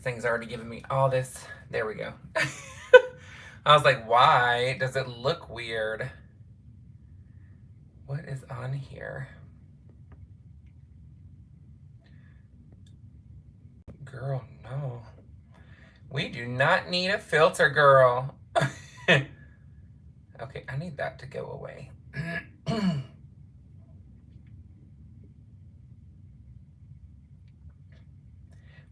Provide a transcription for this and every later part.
thing's already giving me all this. There we go. I was like, why does it look weird? What is on here? Girl, no. We do not need a filter, girl. Okay, I need that to go away.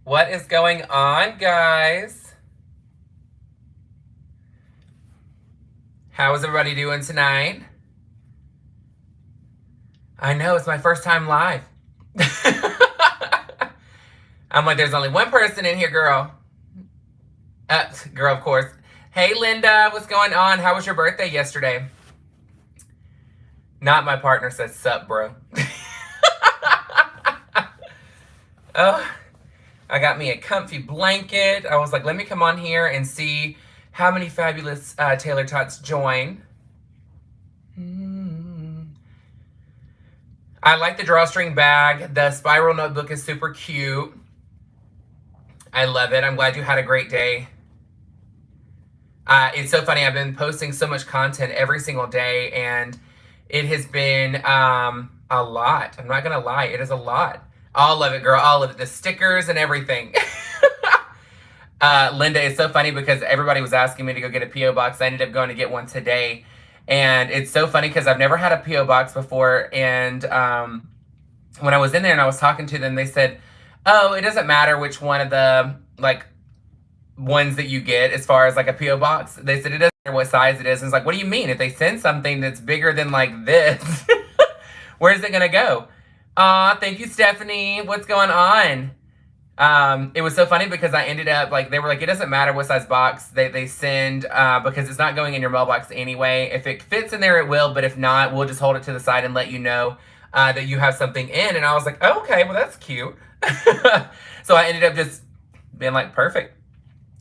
What is going on, guys? How is everybody doing tonight? I know, it's my first time live. I'm like, there's only one person in here, girl. Girl, of course. Hey, Linda, what's going on? How was your birthday yesterday? Not my partner says, sup, bro. Oh, I got me a comfy blanket. I was like, let me come on here and see how many fabulous Taylor-totz join. I like the drawstring bag. The spiral notebook is super cute. I love it. I'm glad you had a great day. It's so funny. I've been posting so much content every single day, and it has been a lot. I'm not going to lie. It is a lot. All of it, girl. All of it. The stickers and everything. Linda, it's so funny because everybody was asking me to go get a P.O. box. I ended up going to get one today. And it's so funny because I've never had a P.O. box before. And when I was in there and I was talking to them, they said, oh, it doesn't matter which one of the, like, ones that you get as far as, like, a P.O. box. They said it doesn't matter what size it is. And it's like, what do you mean? If they send something that's bigger than, like, this, where's it going to go? Aw, thank you, Stephanie. What's going on? It was so funny because I ended up, like, they were like, it doesn't matter what size box they send, because it's not going in your mailbox anyway. If it fits in there, it will, but if not, we'll just hold it to the side and let you know that you have something in. And I was like, oh, okay, well, that's cute. So I ended up just being like, perfect.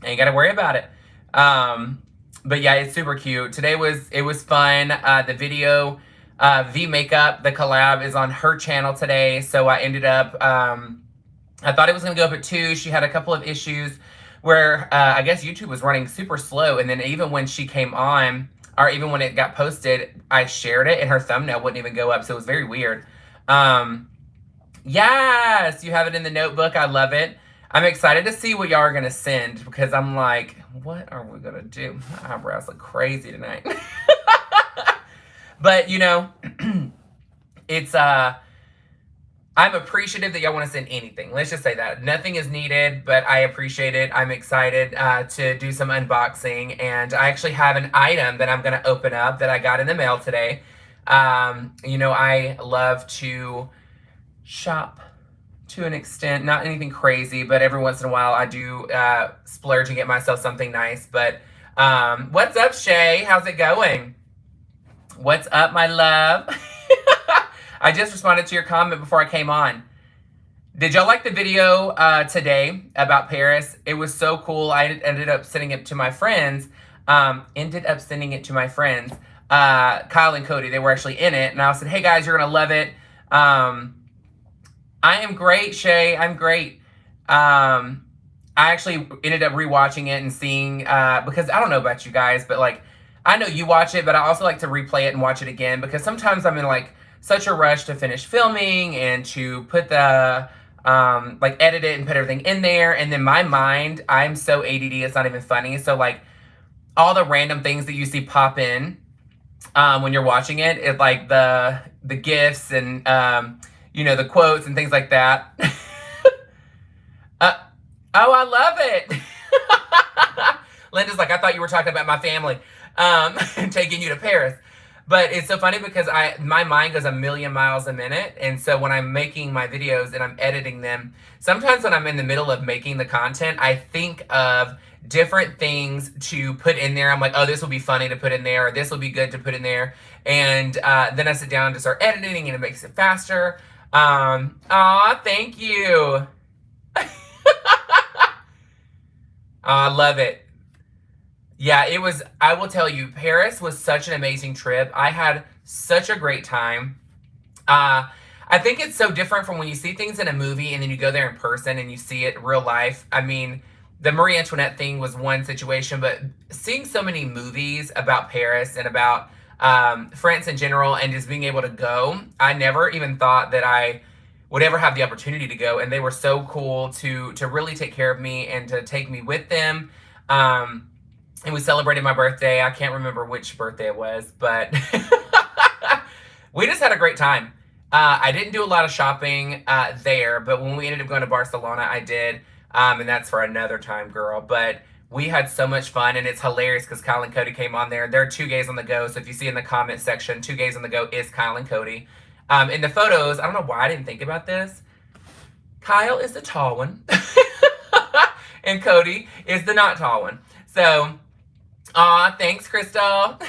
Ain't got to worry about it. But yeah, it's super cute. Today it was fun. The video, V Makeup, the collab is on her channel today. So I ended up, I thought it was going to go up at 2. She had a couple of issues where I guess YouTube was running super slow. And then even when she came on, or even when it got posted, I shared it and her thumbnail wouldn't even go up. So it was very weird. Yes, you have it in the notebook. I love it. I'm excited to see what y'all are going to send because I'm like, what are we going to do? My eyebrows look crazy tonight. But, you know, it's, I'm appreciative that y'all want to send anything. Let's just say that. Nothing is needed, but I appreciate it. I'm excited to do some unboxing. And I actually have an item that I'm going to open up that I got in the mail today. You know, I love to shop to an extent. Not anything crazy, but every once in a while I do splurge and get myself something nice. But what's up, Shay? How's it going? What's up, my love? I just responded to your comment before I came on. Did y'all like the video today about Paris? It was so cool. I ended up sending it to my friends. Kyle and Cody. They were actually in it. And I said, hey, guys, you're going to love it. I am great, Shay. I'm great. I actually ended up rewatching it and seeing, because I don't know about you guys, but like, I know you watch it, but I also like to replay it and watch it again because sometimes I'm in like such a rush to finish filming and to put the, like edit it and put everything in there. And then my mind, I'm so ADD, it's not even funny. So like all the random things that you see pop in when you're watching it, it like the GIFs and, you know, the quotes and things like that. Oh, I love it. Linda's like, I thought you were talking about my family taking you to Paris. But it's so funny because my mind goes a million miles a minute. And so when I'm making my videos and I'm editing them, sometimes when I'm in the middle of making the content, I think of different things to put in there. I'm like, oh, this will be funny to put in there, or this will be good to put in there. And then I sit down to start editing and it makes it faster. Aw, thank you. I love it. Yeah, it was, I will tell you, Paris was such an amazing trip. I had such a great time. I think it's so different from when you see things in a movie and then you go there in person and you see it in real life. I mean, the Marie Antoinette thing was one situation, but seeing so many movies about Paris and about France in general, and just being able to go, I never even thought that I would ever have the opportunity to go. And they were so cool to really take care of me and to take me with them. And we celebrated my birthday. I can't remember which birthday it was, but we just had a great time. I didn't do a lot of shopping there, but when we ended up going to Barcelona, I did. And that's for another time, girl. But we had so much fun, and it's hilarious because Kyle and Cody came on there. There are 2 gays on the go, so if you see in the comment section, 2 gays on the go is Kyle and Cody. In the photos, I don't know why I didn't think about this. Kyle is the tall one, and Cody is the not tall one. So, aw, thanks, Crystal.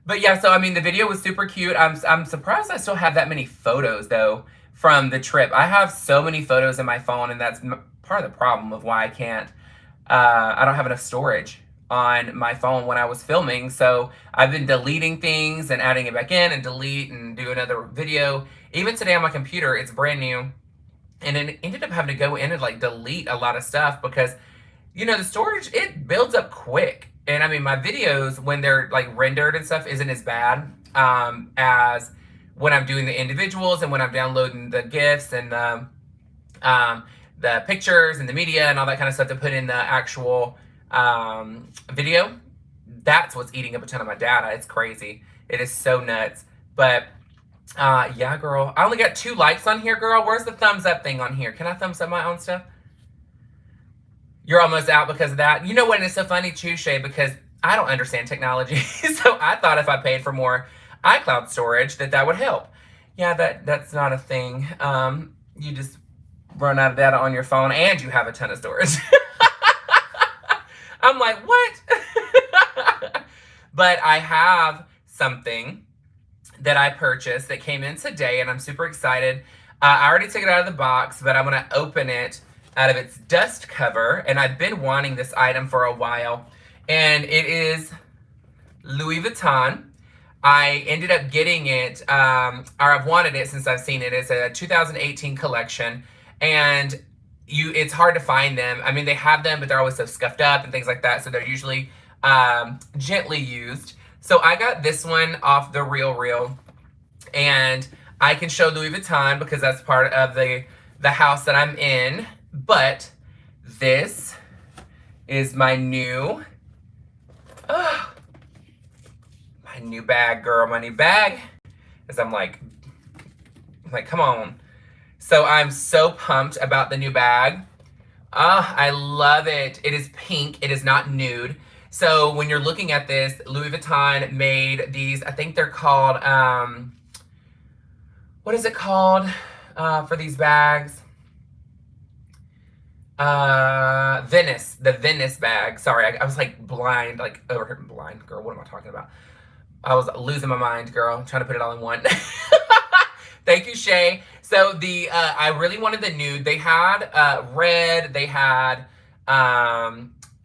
But yeah, so I mean, the video was super cute. I'm surprised I still have that many photos though from the trip. I have so many photos in my phone, and that's part of the problem of why I can't. I don't have enough storage on my phone when I was filming, so I've been deleting things and adding it back in and delete and do another video. Even today on my computer, it's brand new, and it ended up having to go in and like delete a lot of stuff because, you know, the storage, it builds up quick. And I mean, my videos, when they're like rendered and stuff, isn't as bad as when I'm doing the individuals and when I'm downloading the GIFs and the pictures and the media and all that kind of stuff to put in the actual video. That's what's eating up a ton of my data. It's crazy. It is so nuts. But yeah, girl, I only got 2 likes on here, girl. Where's the thumbs up thing on here? Can I thumbs up my own stuff? You're almost out because of that. You know what? It's so funny too, Shay, because I don't understand technology. So I thought if I paid for more iCloud storage that would help. Yeah, that's not a thing. You just run out of data on your phone and you have a ton of storage. I'm like, what? But I have something that I purchased that came in today, and I'm super excited. I already took it out of the box, but I'm going to open it out of its dust cover, and I've been wanting this item for a while, and it is Louis Vuitton. I ended up getting it, or I've wanted it since I've seen it. It's a 2018 collection, and it's hard to find them. I mean, they have them, but they're always so scuffed up and things like that, so they're usually gently used. So I got this one off the Real, and I can show Louis Vuitton because that's part of the house that I'm in. But this is my new bag, girl. My new bag. As I'm like, come on. So I'm so pumped about the new bag. I love it. It is pink. It is not nude. So when you're looking at this, Louis Vuitton made these. I think they're called, what is it called for these bags? Venice, the Venice bag. Sorry, I was like blind, like over here, blind, girl. What am I talking about? I was losing my mind, girl. I'm trying to put it all in one. Thank you, Shay. So the I really wanted the nude. They had red. They had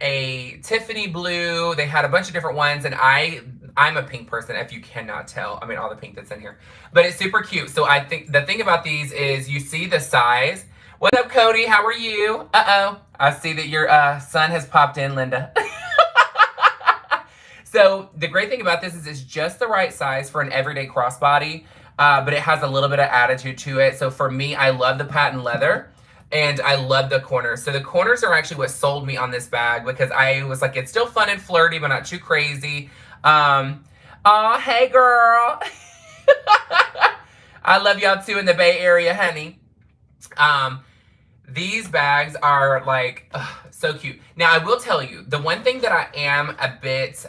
a Tiffany blue. They had a bunch of different ones, and I'm a pink person, if you cannot tell. I mean, all the pink that's in here, but it's super cute. So I think the thing about these is you see the size. What's up, Cody? How are you? Uh-oh. I see that your son has popped in, Linda. So the great thing about this is it's just the right size for an everyday crossbody, but it has a little bit of attitude to it. So for me, I love the patent leather, and I love the corners. So the corners are actually what sold me on this bag, because I was like, it's still fun and flirty, but not too crazy. Aw, hey, girl. I love y'all too in the Bay Area, honey. These bags are like so cute. Now, I will tell you, the one thing that I am a bit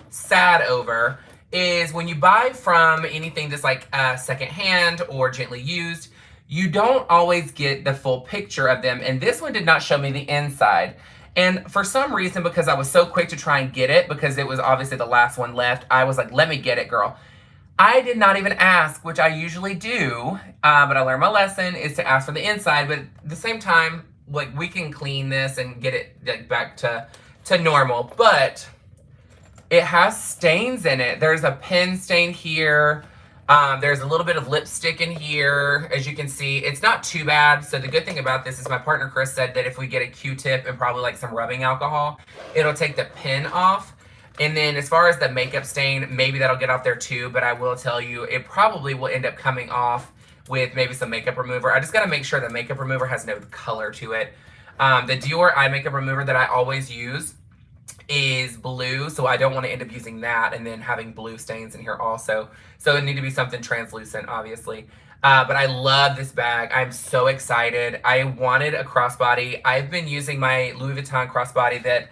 sad over is when you buy from anything that's like secondhand or gently used, you don't always get the full picture of them. And this one did not show me the inside. And for some reason, because I was so quick to try and get it, because it was obviously the last one left, I was like, let me get it, girl. I did not even ask, which I usually do, but I learned my lesson is to ask for the inside. But at the same time, like, we can clean this and get it like back to normal. But it has stains in it. There's a pen stain here. There's a little bit of lipstick in here, as you can see. It's not too bad. So the good thing about this is my partner Chris said that if we get a Q-tip and probably like some rubbing alcohol, it'll take the pin off. And then as far as the makeup stain, maybe that'll get off there too, but I will tell you, it probably will end up coming off with maybe some makeup remover. I just gotta make sure the makeup remover has no color to it. The Dior eye makeup remover that I always use is blue, so I don't want to end up using that and then having blue stains in here also. So it need to be something translucent, obviously. But I love this bag. I'm so excited. I wanted a crossbody. I've been using my Louis Vuitton crossbody that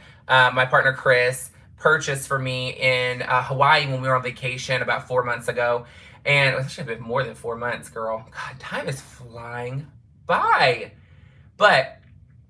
my partner Chris purchased for me in Hawaii when we were on vacation about 4 months ago. And it should have been more than 4 months, girl. God, time is flying by. But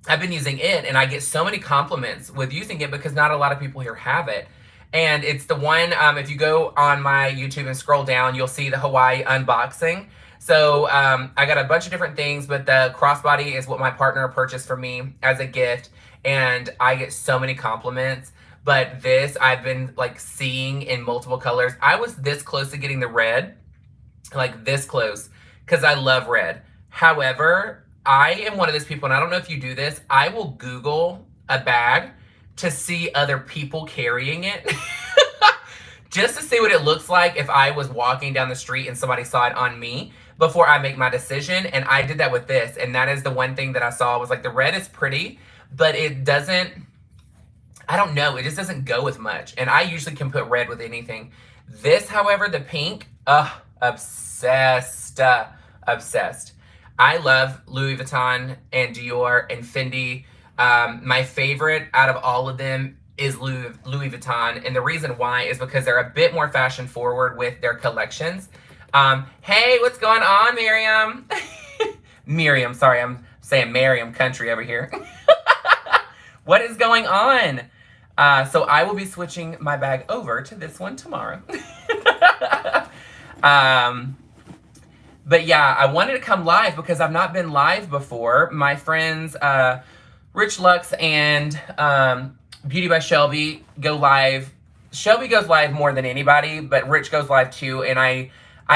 I've been using it, and I get so many compliments with using it because not a lot of people here have it. And it's the one, if you go on my YouTube and scroll down, you'll see the Hawaii unboxing. So I got a bunch of different things, but the crossbody is what my partner purchased for me as a gift, and I get so many compliments. But this, I've been like seeing in multiple colors. I was this close to getting the red, like this close, because I love red. However, I am one of those people, and I don't know if you do this, I will Google a bag to see other people carrying it. Just to see what it looks like if I was walking down the street and somebody saw it on me before I make my decision. And I did that with this. And that is the one thing that I saw was like the red is pretty, but it doesn't, I don't know, it just doesn't go with much. And I usually can put red with anything. This, however, the pink, obsessed, obsessed. I love Louis Vuitton and Dior and Fendi. My favorite out of all of them is Louis Vuitton. And the reason why is because they're a bit more fashion forward with their collections. Hey, what's going on, Miriam? Miriam, sorry, I'm saying Miriam country over here. What is going on? So I will be switching my bag over to this one tomorrow. But yeah, I wanted to come live because I've not been live before. My friends, Rich Lux and Beauty by Shelby go live. Shelby goes live more than anybody, but Rich goes live too. And I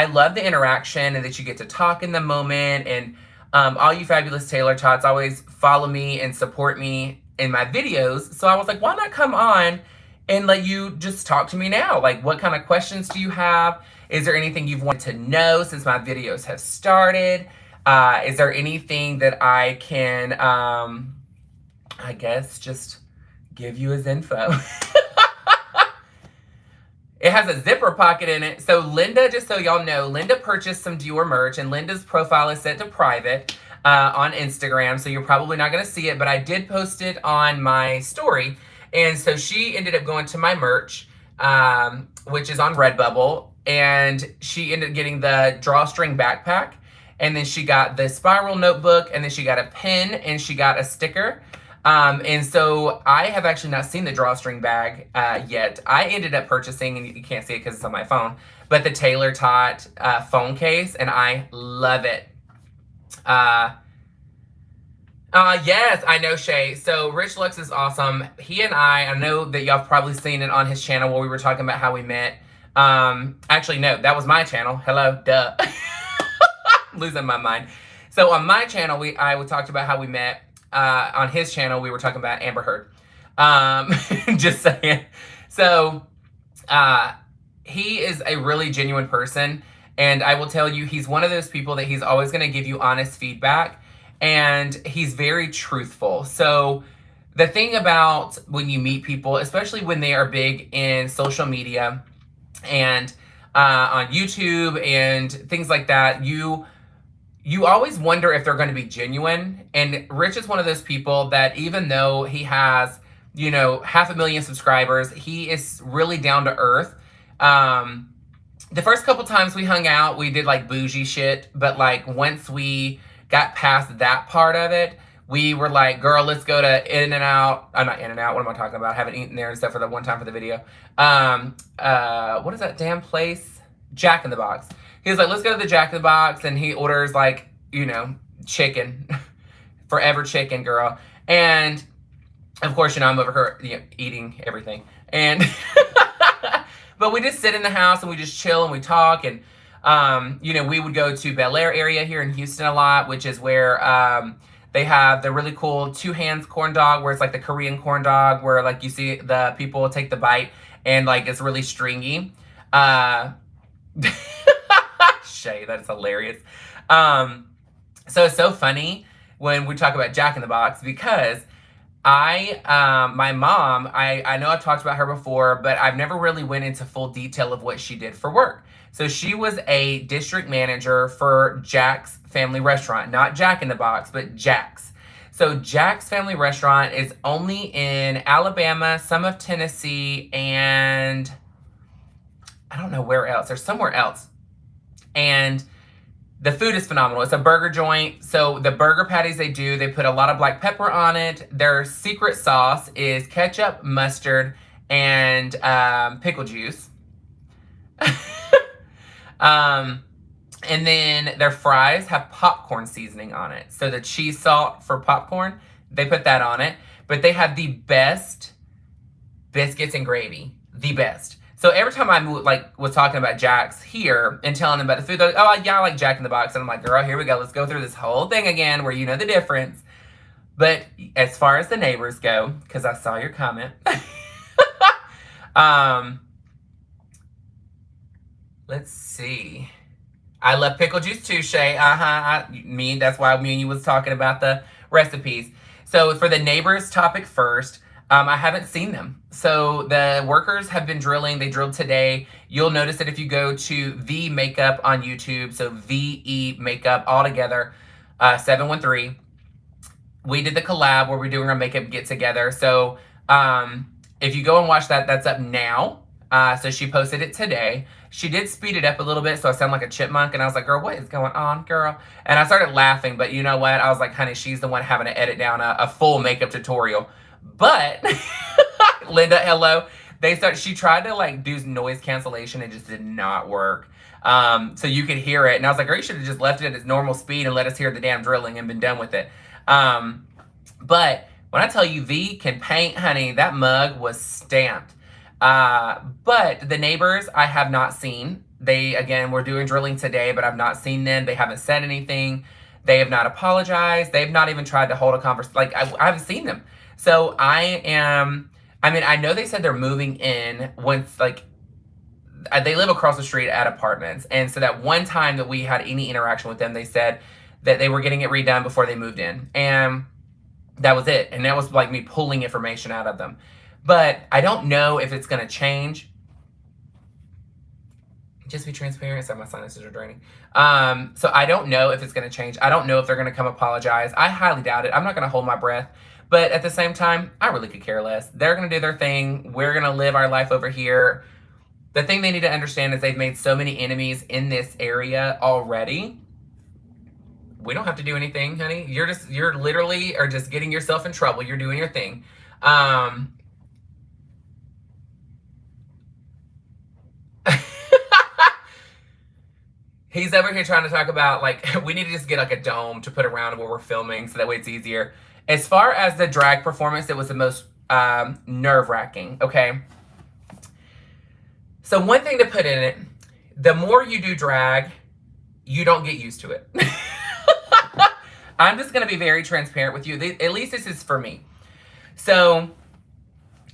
love the interaction and that you get to talk in the moment. And all you fabulous Taylor-totz always follow me and support me in my videos. So I was like, why not come on and let you just talk to me now? Like, what kind of questions do you have? Is there anything you've wanted to know since my videos have started? Is there anything that I can, I guess, just give you as info? It has a zipper pocket in it. So Linda, just so y'all know, Linda purchased some Dior merch, and Linda's profile is set to private on Instagram, so you're probably not going to see it, but I did post it on my story. And so she ended up going to my merch, which is on Redbubble, and she ended up getting the drawstring backpack, and then she got the spiral notebook, and then she got a pen, and she got a sticker. And so I have actually not seen the drawstring bag yet. I ended up purchasing, and you can't see it because it's on my phone, but the Taylor-totz phone case, and I love it. Yes, I know, Shay. So Rich Lux is awesome. He and I know that y'all have probably seen it on his channel where we were talking about how we met. Actually, no, that was my channel. Hello, duh. Losing my mind. So on my channel, I talked about how we met. On his channel, we were talking about Amber Heard. Just saying. So he is a really genuine person. And I will tell you, he's one of those people that he's always going to give you honest feedback. And he's very truthful. So the thing about when you meet people, especially when they are big in social media and on YouTube and things like that, you always wonder if they're going to be genuine. And Rich is one of those people that even though he has, 500,000 subscribers, he is really down to earth. The first couple times we hung out, we did like bougie shit. But like once we got past that part of it, we were like, girl, let's go to In-N-Out. I'm not In-N-Out. What am I talking about? I haven't eaten there except for the one time for the video. What is that damn place? Jack in the Box. He was like, let's go to the Jack in the Box. And he orders like, chicken. Forever chicken, girl. And of course, I'm over here eating everything. And but we just sit in the house and we just chill and we talk. And We would go to Bel Air area here in Houston a lot, which is where they have the really cool two hands corn dog, where it's like the Korean corn dog, where like you see the people take the bite and like it's really stringy. Shay, that is hilarious. So it's so funny when we talk about Jack in the Box, because my mom, I know I've talked about her before, but I've never really went into full detail of what she did for work. So she was a district manager for Jack's Family Restaurant, not Jack in the Box, but Jack's. So Jack's Family Restaurant is only in Alabama, some of Tennessee, and I don't know where else. There's somewhere else. And the food is phenomenal. It's a burger joint. So the burger patties they do, they put a lot of black pepper on it. Their secret sauce is ketchup, mustard, and pickle juice. And then their fries have popcorn seasoning on it. So the cheese salt for popcorn, they put that on it. But they have the best biscuits and gravy. The best. So every time I was talking about Jack's here and telling them about the food, they're like, oh, yeah, I like Jack in the Box. And I'm like, girl, here we go. Let's go through this whole thing again where you know the difference. But as far as the neighbors go, because I saw your comment. Let's see. I love pickle juice too, Shay. That's why me and you was talking about the recipes. So for the neighbors topic first, I haven't seen them. So the workers have been drilling. They drilled today. You'll notice that if you go to V Makeup on YouTube, so VE Makeup all together, 713. We did the collab where we're doing our makeup get together. So if you go and watch that, that's up now. So she posted it today. She did speed it up a little bit, so I sound like a chipmunk. And I was like, girl, what is going on, girl? And I started laughing, but you know what? I was like, honey, she's the one having to edit down a full makeup tutorial. But Linda, hello. She tried to like do noise cancellation. It just did not work. So you could hear it. And I was like, girl, you should have just left it at its normal speed and let us hear the damn drilling and been done with it. But when I tell you V can paint, honey, that mug was stamped. But the neighbors I have not seen. They, again, we're doing drilling today, but I've not seen them. They haven't said anything. They have not apologized. They've not even tried to hold a conversation. Like, I haven't seen them. So I know they said they're moving in once, like, they live across the street at apartments. And so that one time that we had any interaction with them, they said that they were getting it redone before they moved in. And that was it. And that was like me pulling information out of them. But I don't know if it's going to change. Just be transparent. Sorry, my sinuses are draining. So I don't know if it's going to change. I don't know if they're going to come apologize. I highly doubt it. I'm not going to hold my breath. But at the same time, I really could care less. They're going to do their thing. We're going to live our life over here. The thing they need to understand is they've made so many enemies in this area already. We don't have to do anything, honey. You're literally are just getting yourself in trouble. You're doing your thing. He's over here trying to talk about, like, we need to just get, like, a dome to put around where we're filming so that way it's easier. As far as the drag performance, it was the most nerve-wracking, okay? So one thing to put in it, the more you do drag, you don't get used to it. I'm just going to be very transparent with you. At least this is for me. So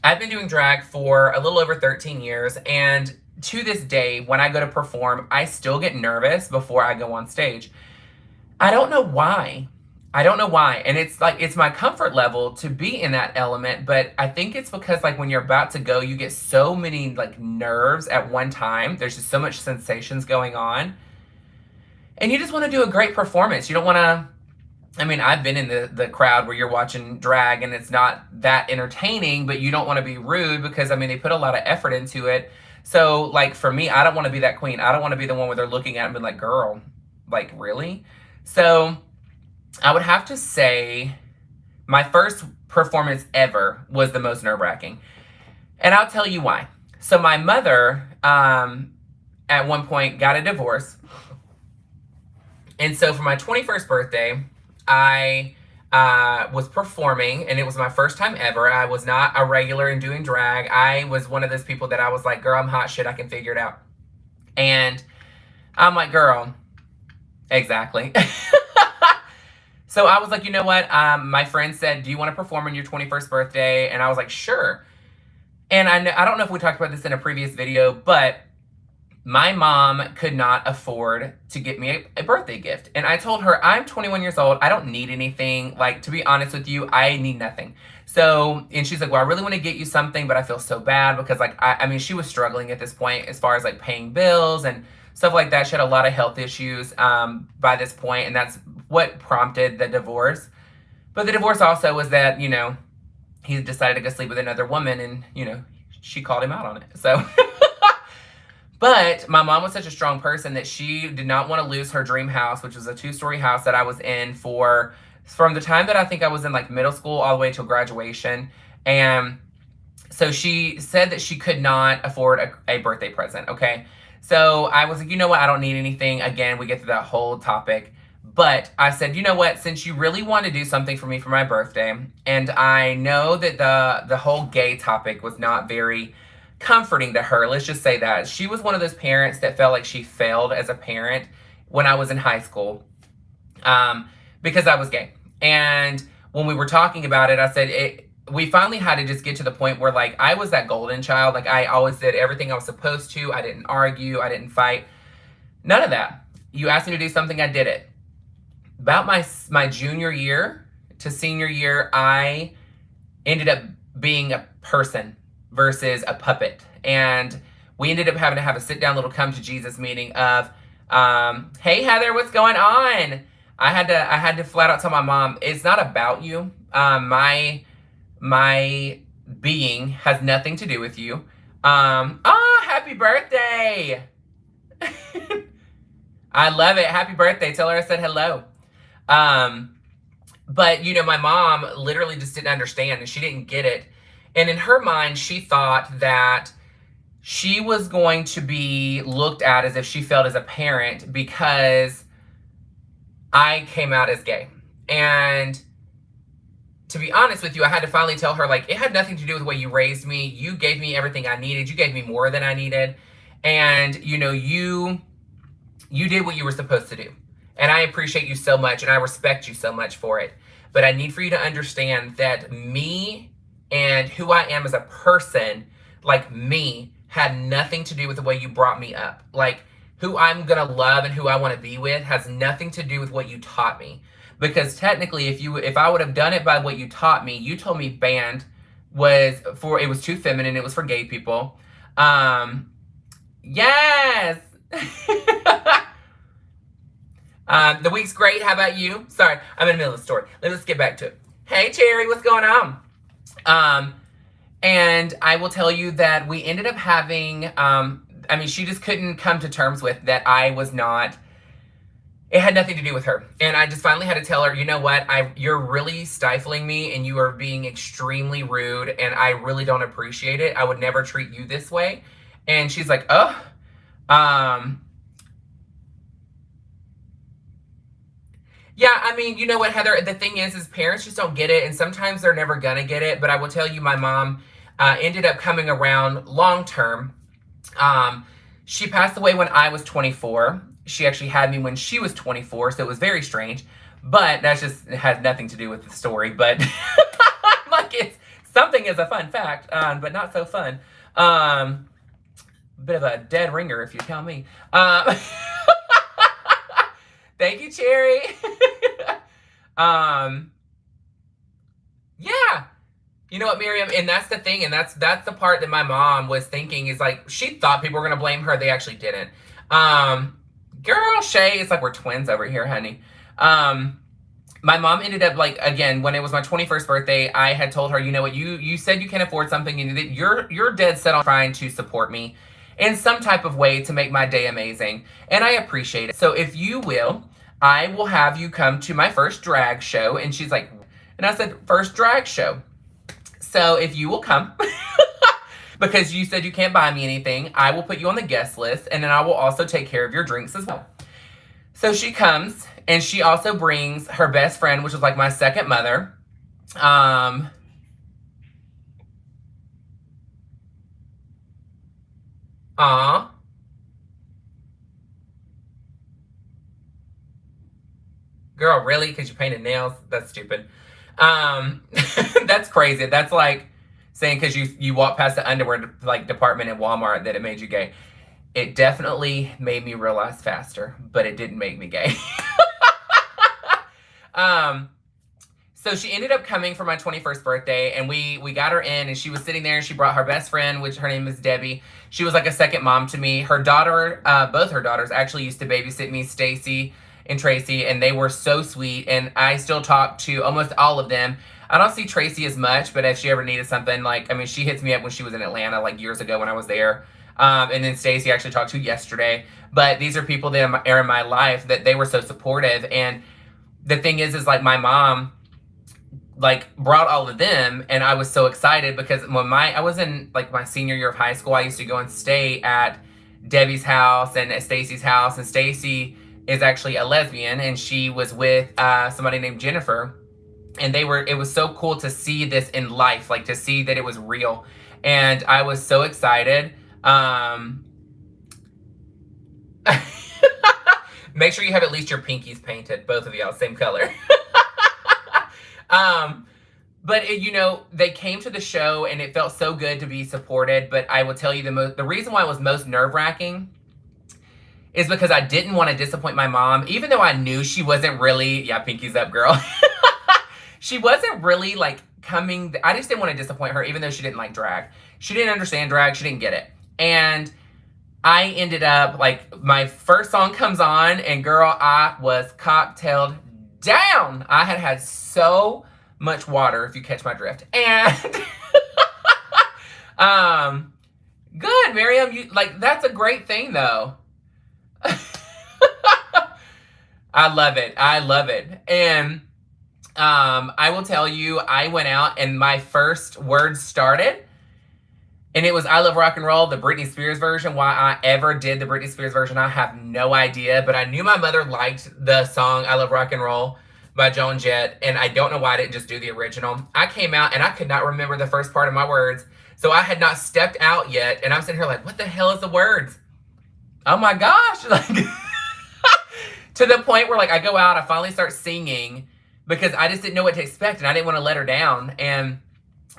I've been doing drag for a little over 13 years, and to this day, when I go to perform, I still get nervous before I go on stage. I don't know why. And it's like, it's my comfort level to be in that element, but I think it's because like when you're about to go, you get so many like nerves at one time. There's just so much sensations going on. And you just want to do a great performance. You don't want to, I've been in the crowd where you're watching drag and it's not that entertaining, but you don't want to be rude because, they put a lot of effort into it. So, like, for me, I don't want to be that queen. I don't want to be the one where they're looking at me like, girl, like, really? So, I would have to say my first performance ever was the most nerve-wracking. And I'll tell you why. So, my mother, at one point, got a divorce. And so, for my 21st birthday, I was performing, and it was my first time ever. I was not a regular in doing drag. I was one of those people that I was like, girl, I'm hot shit. I can figure it out. And I'm like, girl, exactly. So I was like, you know what? My friend said, do you want to perform on your 21st birthday? And I was like, sure. And I don't know if we talked about this in a previous video, but my mom could not afford to get me a birthday gift. And I told her, I'm 21 years old. I don't need anything. Like, to be honest with you, I need nothing. So, and she's like, well, I really want to get you something, but I feel so bad because, like, I mean, she was struggling at this point as far as like paying bills and stuff like that. She had a lot of health issues by this point, and that's what prompted the divorce. But the divorce also was that, he decided to go sleep with another woman, and, she called him out on it. So, but my mom was such a strong person that she did not want to lose her dream house, which was a 2-story house that I was in from the time that I think I was in like middle school all the way till graduation. And so she said that she could not afford a birthday present. Okay. So I was like, you know what? I don't need anything. Again, we get to that whole topic. But I said, you know what? Since you really want to do something for me for my birthday, and I know that the whole gay topic was not very comforting to her. Let's just say that. She was one of those parents that felt like she failed as a parent when I was in high school, because I was gay. And when we were talking about it, I said we finally had to just get to the point where, like, I was that golden child. Like, I always did everything I was supposed to. I didn't argue. I didn't fight. None of that. You asked me to do something, I did it. About my junior year to senior year, I ended up being a person versus a puppet. And we ended up having to have a sit down little come to Jesus meeting of, hey Heather, what's going on? I had to flat out tell my mom, it's not about you. My being has nothing to do with you. Happy birthday. I love it. Happy birthday. Tell her I said hello. But my mom literally just didn't understand, and she didn't get it. And in her mind, she thought that she was going to be looked at as if she failed as a parent because I came out as gay. And to be honest with you, I had to finally tell her, like, it had nothing to do with the way you raised me. You gave me everything I needed. You gave me more than I needed. And, you did what you were supposed to do. And I appreciate you so much, and I respect you so much for it. But I need for you to understand that me and who I am as a person, like me, had nothing to do with the way you brought me up. Like, who I'm going to love and who I want to be with has nothing to do with what you taught me. Because technically, if I would have done it by what you taught me, you told me band it was too feminine, it was for gay people. Yes! The week's great. How about you? Sorry, I'm in the middle of the story. Let's get back to it. Hey, Cherry, what's going on? And I will tell you that we ended up having, she just couldn't come to terms with that I was not, it had nothing to do with her. And I just finally had to tell her, you know what? You're really stifling me, and you are being extremely rude, and I really don't appreciate it. I would never treat you this way. And she's like, oh, yeah, you know what, Heather? The thing is parents just don't get it, and sometimes they're never gonna get it. But I will tell you, my mom ended up coming around long term. She passed away when I was 24. She actually had me when she was 24, so it was very strange. But it has nothing to do with the story. But like, it's something as a fun fact, but not so fun. Bit of a dead ringer, if you tell me. Thank you, Cherry. Yeah. You know what, Miriam? And that's the thing, and that's the part that my mom was thinking is, like, she thought people were gonna blame her. They actually didn't. Girl, Shay, it's like we're twins over here, honey. My mom ended up, like, again, when it was my 21st birthday, I had told her, you know what, you said you can't afford something, and that you're dead set on trying to support me in some type of way to make my day amazing. And I appreciate it. So if you will, I will have you come to my first drag show. And she's like, and I said, first drag show. So if you will come, because you said you can't buy me anything, I will put you on the guest list, and then I will also take care of your drinks as well. So she comes, and she also brings her best friend, which was like my second mother. Aw. Girl, really? Because you painted nails? That's stupid. That's crazy. That's like saying because you walk past the underwear like department at Walmart that it made you gay. It definitely made me realize faster, but it didn't make me gay. um, so she ended up coming for my 21st birthday, and we got her in, and she was sitting there, and she brought her best friend, which her name is Debbie. She was like a second mom to me. Her daughter, both her daughters actually used to babysit me, Stacy and Tracy, and they were so sweet, and I still talk to almost all of them. I don't see Tracy as much, but if she ever needed something, like, I mean, she hits me up when she was in Atlanta, like years ago when I was there. And then Stacy actually talked to yesterday. But these are people that are in my life that they were so supportive. And the thing is like my mom, like brought all of them, and I was so excited because when I was in like my senior year of high school, I used to go and stay at Debbie's house and at Stacy's house, and Stacy is actually a lesbian, and she was with somebody named Jennifer, and it was so cool to see this in life, like to see that it was real, and I was so excited. Make sure you have at least your pinkies painted, both of y'all, same color. But they came to the show and it felt so good to be supported. But I will tell you the reason why it was most nerve-wracking is because I didn't want to disappoint my mom, even though I knew she wasn't really, yeah, pinkies up, girl. She wasn't really like coming. I just didn't want to disappoint her, even though she didn't like drag. She didn't understand drag. She didn't get it. And I ended up like my first song comes on and girl, I was cocktailed down. I had so much water, if you catch my drift. And good, Miriam. You like that's a great thing though. I love it. I love it. And I will tell you, I went out and my first words started. And it was I Love Rock and Roll, the Britney Spears version. Why I ever did the Britney Spears version, I have no idea. But I knew my mother liked the song I Love Rock and Roll by Joan Jett. And I don't know why I didn't just do the original. I came out and I could not remember the first part of my words. So I had not stepped out yet. And I'm sitting here like, what the hell is the words? Oh my gosh. Like, to the point where like I go out, I finally start singing because I just didn't know what to expect. And I didn't want to let her down. And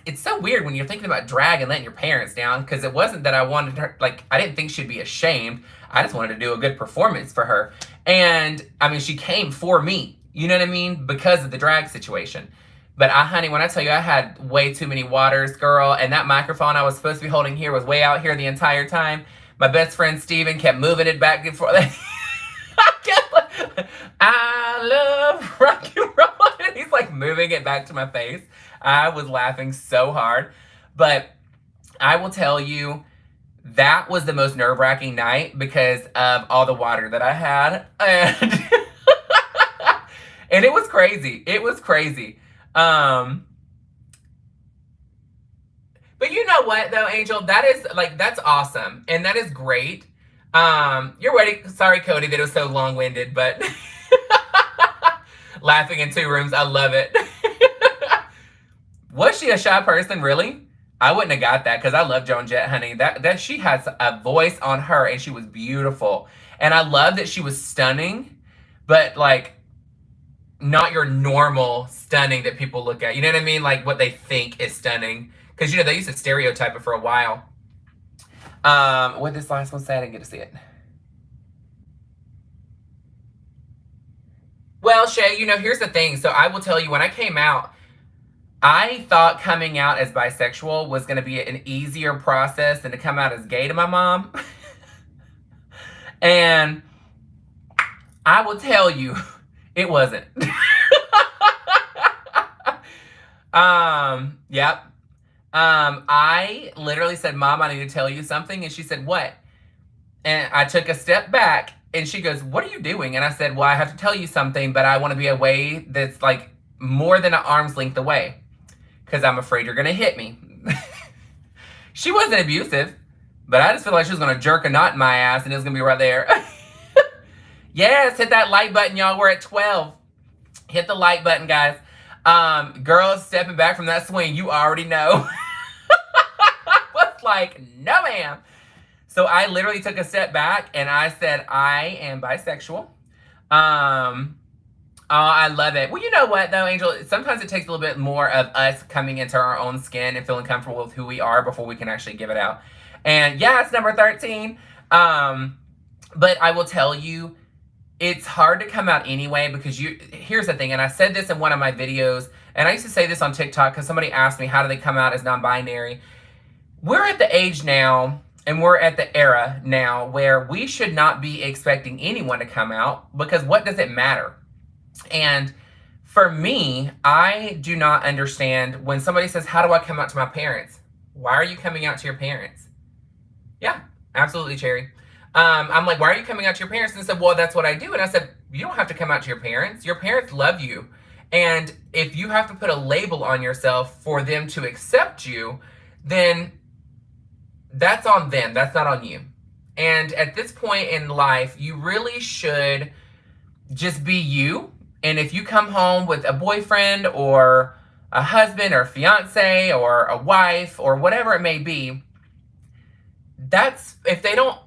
it's so weird when you're thinking about drag and letting your parents down, because it wasn't that I wanted her, like, I didn't think she'd be ashamed. I just wanted to do a good performance for her. And, I mean, she came for me, you know what I mean? Because of the drag situation. But, honey, when I tell you I had way too many waters, girl, and that microphone I was supposed to be holding here was way out here the entire time. My best friend, Steven, kept moving it back and forth. I love rock and roll. And he's, like, moving it back to my face. I was laughing so hard. But I will tell you, that was the most nerve-wracking night because of all the water that I had. And, and it was crazy. It was crazy. But you know what, though, Angel? That is, like, that's awesome. And that is great. You're waiting. Sorry, Cody, that it was so long-winded, but laughing in two rooms. I love it. Was she a shy person, really? I wouldn't have got that because I love Joan Jett, honey. That she has a voice on her and she was beautiful. And I love that she was stunning, but like not your normal stunning that people look at. You know what I mean? Like what they think is stunning. Because, they used to stereotype it for a while. What this last one say? I didn't get to see it. Well, Shay, here's the thing. So I will tell you, when I came out, I thought coming out as bisexual was going to be an easier process than to come out as gay to my mom. And I will tell you, it wasn't. Yep. I literally said, Mom, I need to tell you something. And she said, what? And I took a step back and she goes, what are you doing? And I said, well, I have to tell you something, but I want to be away that's like more than an arm's length away. Because I'm afraid you're going to hit me. She wasn't abusive. But I just feel like she was going to jerk a knot in my ass and it was going to be right there. Yes, hit that like button, y'all. We're at 12. Hit the like button, guys. Girls stepping back from that swing, you already know. I was like, no, ma'am. So I literally took a step back and I said, I am bisexual. Oh, I love it. Well, you know what, though, Angel? Sometimes it takes a little bit more of us coming into our own skin and feeling comfortable with who we are before we can actually give it out. And yeah, it's number 13. Um, but I will tell you, it's hard to come out anyway because here's the thing, and I said this in one of my videos, and I used to say this on TikTok because somebody asked me, how do they come out as non-binary? We're at the age now, and we're at the era now where we should not be expecting anyone to come out, because what does it matter? And for me, I do not understand when somebody says, how do I come out to my parents? Why are you coming out to your parents? Yeah, absolutely, Cherry. I'm like, why are you coming out to your parents? And they said, well, that's what I do. And I said, you don't have to come out to your parents. Your parents love you. And if you have to put a label on yourself for them to accept you, then that's on them. That's not on you. And at this point in life, you really should just be you. And if you come home with a boyfriend or a husband or a fiance or a wife or whatever it may be, that's if they don't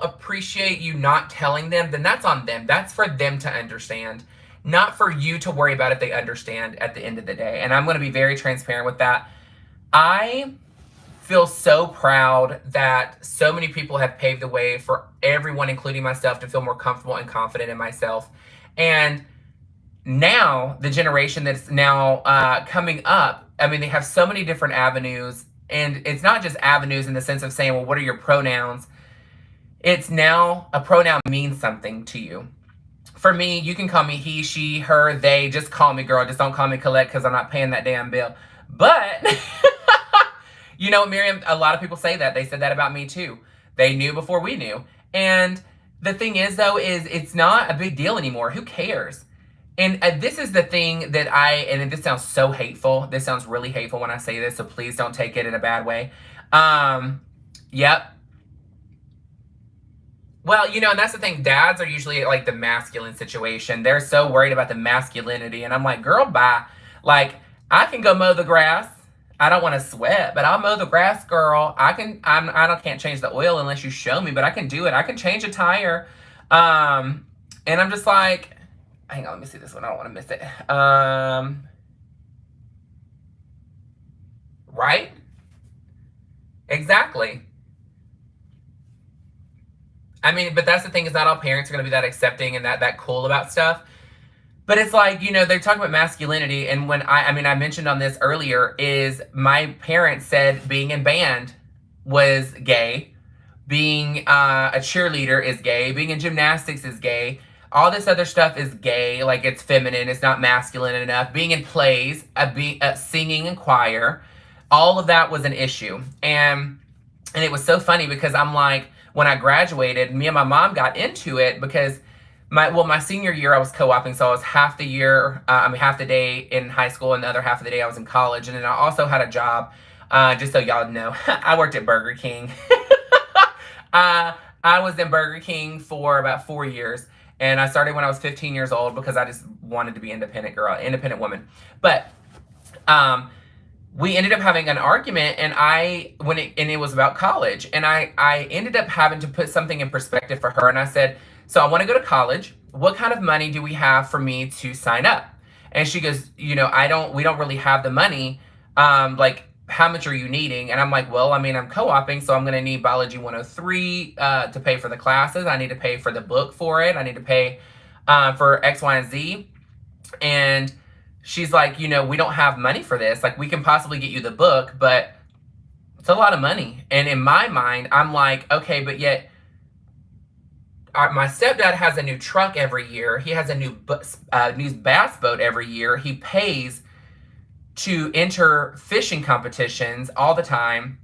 appreciate you not telling them, then that's on them. That's for them to understand, not for you to worry about if they understand at the end of the day. And I'm going to be very transparent with that. I feel so proud that so many people have paved the way for everyone, including myself, to feel more comfortable and confident in myself. And now the generation that's now coming up, I mean, they have so many different avenues. And it's not just avenues in the sense of saying, well, what are your pronouns? It's now a pronoun means something to you. For me, you can call me he, she, her, they. Just call me girl. Just don't call me Colette because I'm not paying that damn bill. But, you know, Miriam, a lot of people say that. They said that about me too. They knew before we knew. And the thing is, though, is it's not a big deal anymore. Who cares? And this is the thing that and this sounds so hateful. This sounds really hateful when I say this, so please don't take it in a bad way. Yep. Well, you know, and that's the thing. Dads are usually like the masculine situation. They're so worried about the masculinity. And I'm like, girl, bye. Like, I can go mow the grass. I don't want to sweat, but I'll mow the grass, girl. I can't change the oil unless you show me, but I can do it. I can change a tire. And I'm just like, hang on, let me see this one. I don't want to miss it. Right? Exactly. I mean, but that's the thing, is not all parents are going to be that accepting and that cool about stuff. But it's like, you know, they're talking about masculinity. And when I mentioned on this earlier, is my parents said being in band was gay. Being a cheerleader is gay. Being in gymnastics is gay. All this other stuff is gay, like it's feminine, it's not masculine enough. Being in plays, singing in choir, all of that was an issue. And it was so funny because I'm like, when I graduated, me and my mom got into it because my senior year I was co-oping, so I was half the year, half the day in high school and the other half of the day I was in college. And then I also had a job, just so y'all know, I worked at Burger King. I was in Burger King for about 4 years. And I started when I was 15 years old because I just wanted to be independent woman. But we ended up having an argument, and it was about college. And I ended up having to put something in perspective for her. And I said, so I want to go to college. What kind of money do we have for me to sign up? And she goes, you know, we don't really have the money. Like, how much are you needing? And I'm like, well, I mean, I'm co-oping, so I'm going to need Biology 103 to pay for the classes. I need to pay for the book for it. I need to pay for X, Y, and Z. And she's like, you know, we don't have money for this. Like, we can possibly get you the book, but it's a lot of money. And in my mind, I'm like, okay, but yet my stepdad has a new truck every year. He has a new bass boat every year. He pays to enter fishing competitions all the time.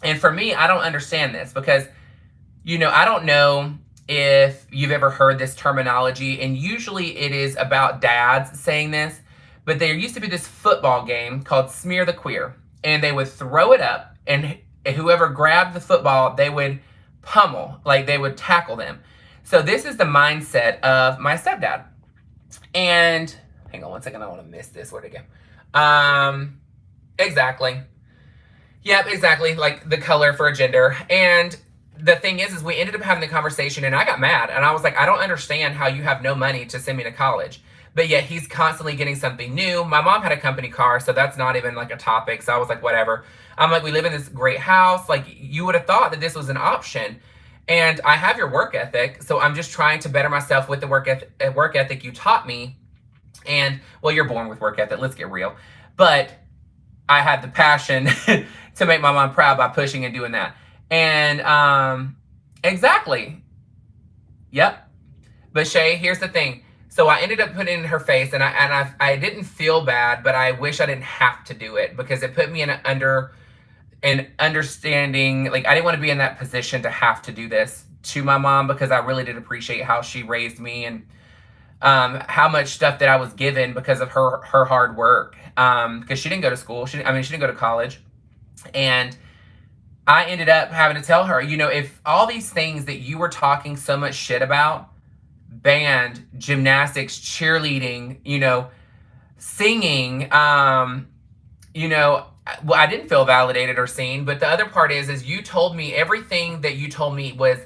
And for me, I don't understand this because, you know, I don't know if you've ever heard this terminology, and usually it is about dads saying this, but there used to be this football game called Smear the Queer, and they would throw it up, and whoever grabbed the football, they would pummel, like they would tackle them. So this is the mindset of my stepdad. And hang on one second, I don't want to miss this. Where'd it go? Exactly. Yep, exactly. Like the color for a gender. And the thing is we ended up having the conversation, and I got mad, and I was like, I don't understand how you have no money to send me to college. but yet he's constantly getting something new. My mom had a company car, so that's not even like a topic. So I was like, whatever. I'm like, we live in this great house. Like, you would have thought that this was an option. And I have your work ethic, so I'm just trying to better myself with the work ethic you taught me. And, well, you're born with work ethic, let's get real. But I had the passion to make my mom proud by pushing and doing that. And exactly. Yep. But Shay, here's the thing. So I ended up putting it in her face, and I didn't feel bad, but I wish I didn't have to do it, because it put me in an understanding. Like, I didn't want to be in that position to have to do this to my mom, because I really did appreciate how she raised me, and how much stuff that I was given because of her hard work. Because she didn't go to school. She didn't go to college. And I ended up having to tell her, if all these things that you were talking so much shit about, band, gymnastics, cheerleading, singing, well, I didn't feel validated or seen. But the other part is you told me everything that you told me was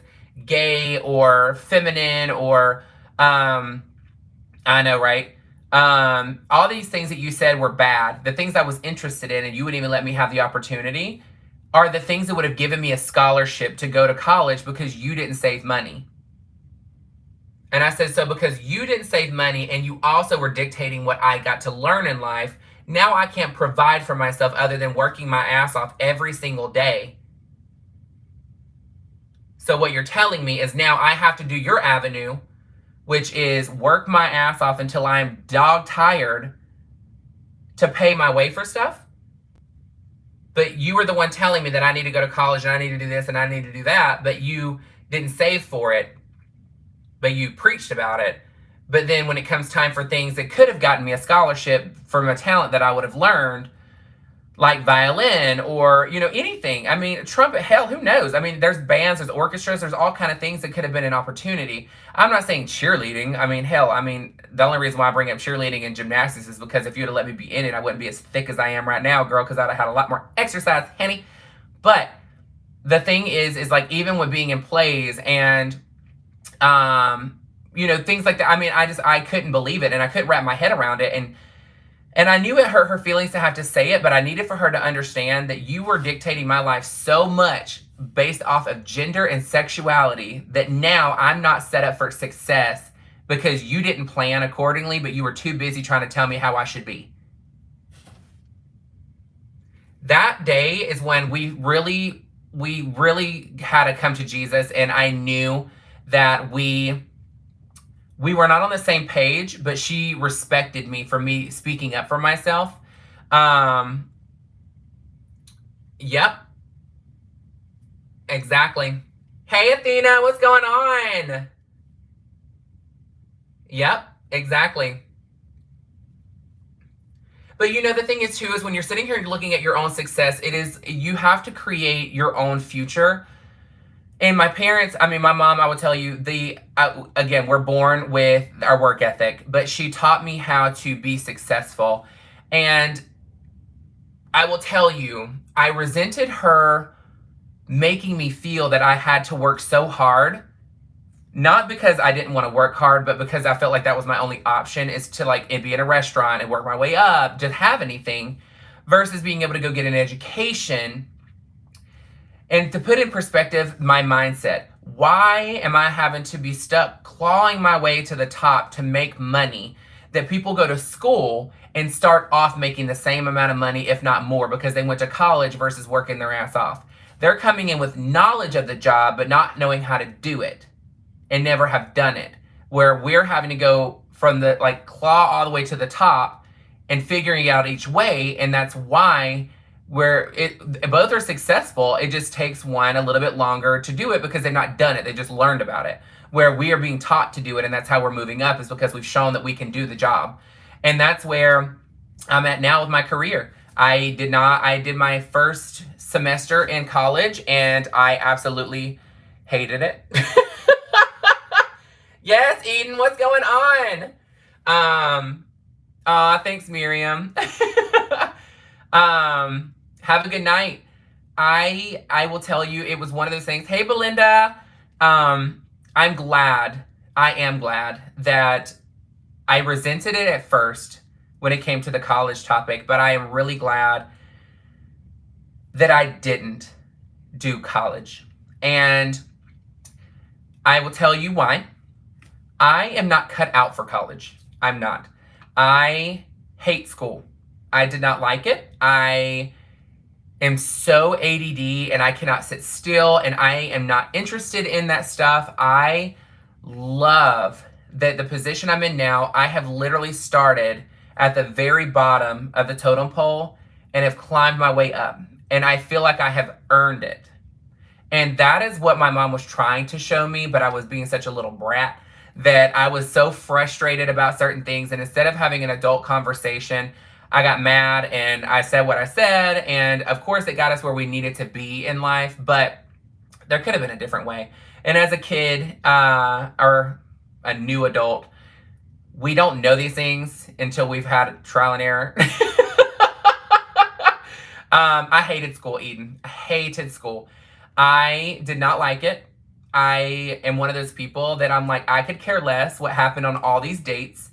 gay or feminine or, I know, right? All these things that you said were bad, the things I was interested in, and you wouldn't even let me have the opportunity, are the things that would have given me a scholarship to go to college, because you didn't save money. And I said, so because you didn't save money and you also were dictating what I got to learn in life, now I can't provide for myself other than working my ass off every single day. So what you're telling me is now I have to do your avenue, which is work my ass off until I'm dog tired to pay my way for stuff. But you were the one telling me that I need to go to college and I need to do this and I need to do that, but you didn't save for it, but you preached about it. But then when it comes time for things that could have gotten me a scholarship from a talent that I would have learned, like violin or, anything. I mean, trumpet, hell, who knows? I mean, there's bands, there's orchestras, there's all kind of things that could have been an opportunity. I'm not saying cheerleading. I mean, hell, the only reason why I bring up cheerleading and gymnastics is because if you'd have let me be in it, I wouldn't be as thick as I am right now, girl, because I'd have had a lot more exercise, honey. But the thing is like, even with being in plays and, things like that, I couldn't believe it, and I couldn't wrap my head around it. And I knew it hurt her feelings to have to say it, but I needed for her to understand that you were dictating my life so much based off of gender and sexuality that now I'm not set up for success because you didn't plan accordingly, but you were too busy trying to tell me how I should be. That day is when we really had to come to Jesus, and I knew that we were not on the same page, but she respected me for me speaking up for myself. Yep. Exactly. Hey, Athena, what's going on? Yep, exactly. But the thing is too, is when you're sitting here and looking at your own success, you have to create your own future. And my parents, my mom, I would tell you, again, we're born with our work ethic, but she taught me how to be successful. And I will tell you, I resented her making me feel that I had to work so hard, not because I didn't want to work hard, but because I felt like that was my only option, is to be in a restaurant and work my way up to have anything, versus being able to go get an education. And to put in perspective my mindset, why am I having to be stuck clawing my way to the top to make money that people go to school and start off making the same amount of money, if not more, because they went to college versus working their ass off? They're coming in with knowledge of the job, but not knowing how to do it and never have done it. Where we're having to go from the claw all the way to the top and figuring out each way. And that's why both are successful. It just takes one a little bit longer to do it because they've not done it. They just learned about it. Where we are being taught to do it, and that's how we're moving up, is because we've shown that we can do the job. And that's where I'm at now with my career. I did my first semester in college, and I absolutely hated it. Yes, Eden, what's going on? Thanks, Miriam. Have a good night. I will tell you, it was one of those things. Hey, Belinda. I am glad that I resented it at first when it came to the college topic, but I am really glad that I didn't do college. And I will tell you why. I am not cut out for college. I'm not. I hate school. I did not like it. I am so ADD and I cannot sit still and I am not interested in that stuff. I love that the position I'm in now, I have literally started at the very bottom of the totem pole and have climbed my way up. And I feel like I have earned it. And that is what my mom was trying to show me, but I was being such a little brat that I was so frustrated about certain things. And instead of having an adult conversation, I got mad and I said what I said. And of course, it got us where we needed to be in life, but there could have been a different way. And as a kid or a new adult, we don't know these things until we've had trial and error. I hated school, Eden. I hated school. I did not like it. I am one of those people that I'm like, I could care less what happened on all these dates.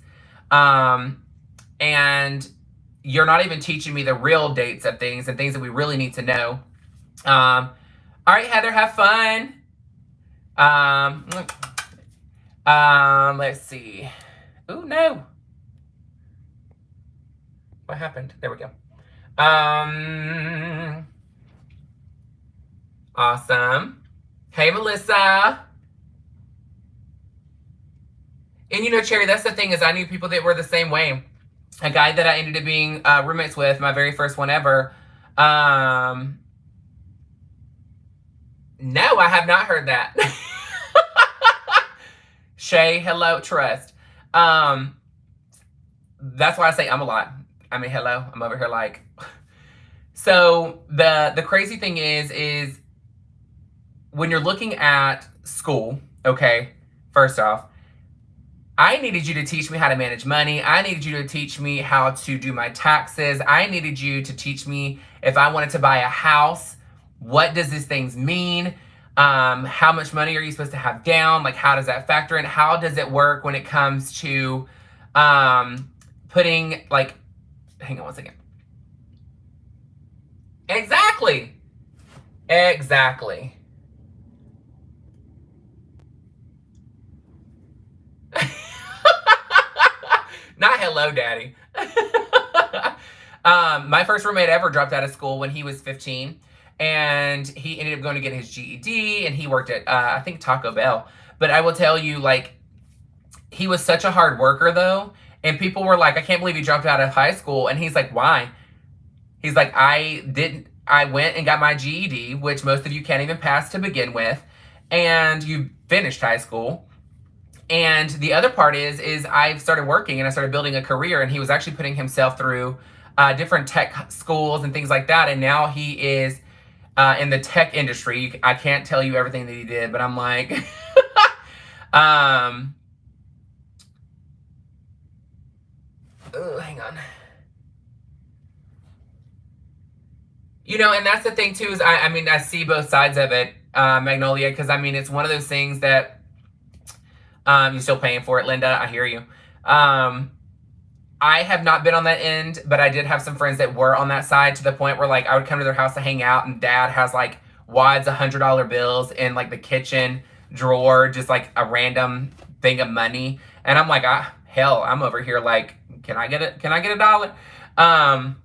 And you're not even teaching me the real dates of things and things that we really need to know. All right, Heather, have fun. Let's see. Ooh, no. What happened? There we go. Awesome. Hey, Melissa. And you know, Cherry, that's the thing is I knew people that were the same way. A guy that I ended up being roommates with, my very first one ever. No, I have not heard that. Shay, hello, trust. That's why I say I'm a lot. I mean, hello, I'm over here like. So the crazy thing is when you're looking at school, okay, first off, I needed you to teach me how to manage money. I needed you to teach me how to do my taxes. I needed you to teach me if I wanted to buy a house, what does these things mean? How much money are you supposed to have down? Like, how does that factor in? How does it work when it comes to putting, like, hang on one second. Exactly. Exactly. Not hello, daddy. My first roommate ever dropped out of school when he was 15. And he ended up going to get his GED. And he worked at, I think, Taco Bell. But I will tell you, like, he was such a hard worker, though. And people were like, I can't believe he dropped out of high school. And he's like, why? He's like, I went and got my GED, which most of you can't even pass to begin with. And you finished high school. And the other part is I started working and I started building a career, and he was actually putting himself through different tech schools and things like that. And now he is in the tech industry. I can't tell you everything that he did, but I'm like, hang on. You know, and that's the thing too, is I mean, I see both sides of it, Magnolia, because I mean, it's one of those things that you're still paying for it, Linda. I hear you. I have not been on that end, but I did have some friends that were on that side, to the point where, like, I would come to their house to hang out, and dad has like wads of $100 bills in like the kitchen drawer, just like a random thing of money. And I'm like, hell, I'm over here like, can I get it? Can I get $1?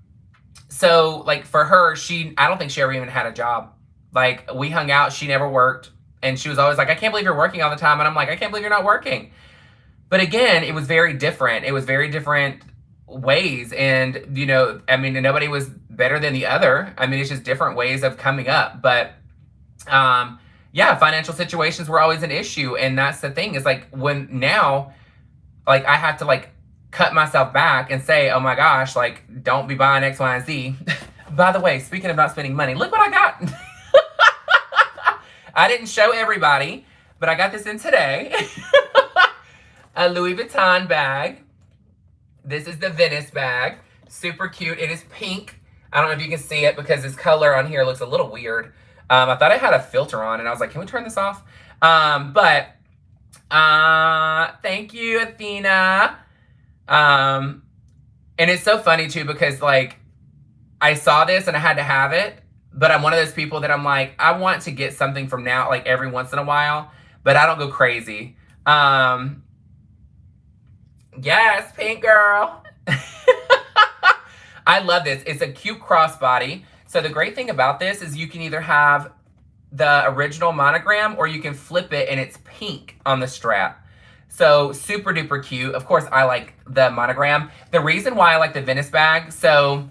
So like for her, I don't think she ever even had a job. Like, we hung out, she never worked. And she was always like, I can't believe you're working all the time. And I'm like, I can't believe you're not working. But again, it was very different. It was very different ways. And, you know, I mean, nobody was better than the other. I mean, it's just different ways of coming up. But yeah, financial situations were always an issue. And that's the thing, is like, when now, like, I have to like cut myself back and say, oh my gosh, like, don't be buying X, Y, and Z. By the way, speaking of not spending money, look what I got. I didn't show everybody, but I got this in today. A Louis Vuitton bag. This is the Venice bag. Super cute. It is pink. I don't know if you can see it because this color on here looks a little weird. I thought I had a filter on, and I was like, can we turn this off? Thank you, Athena. Um, and it's so funny too because like I saw this and I had to have it, but I'm one of those people that I'm like, I want to get something from now, like every once in a while, but I don't go crazy. Yes, pink girl. I love this. It's a cute crossbody. So the great thing about this is you can either have the original monogram or you can flip it and it's pink on the strap. So super duper cute. Of course, I like the monogram. The reason why I like the Venice bag, so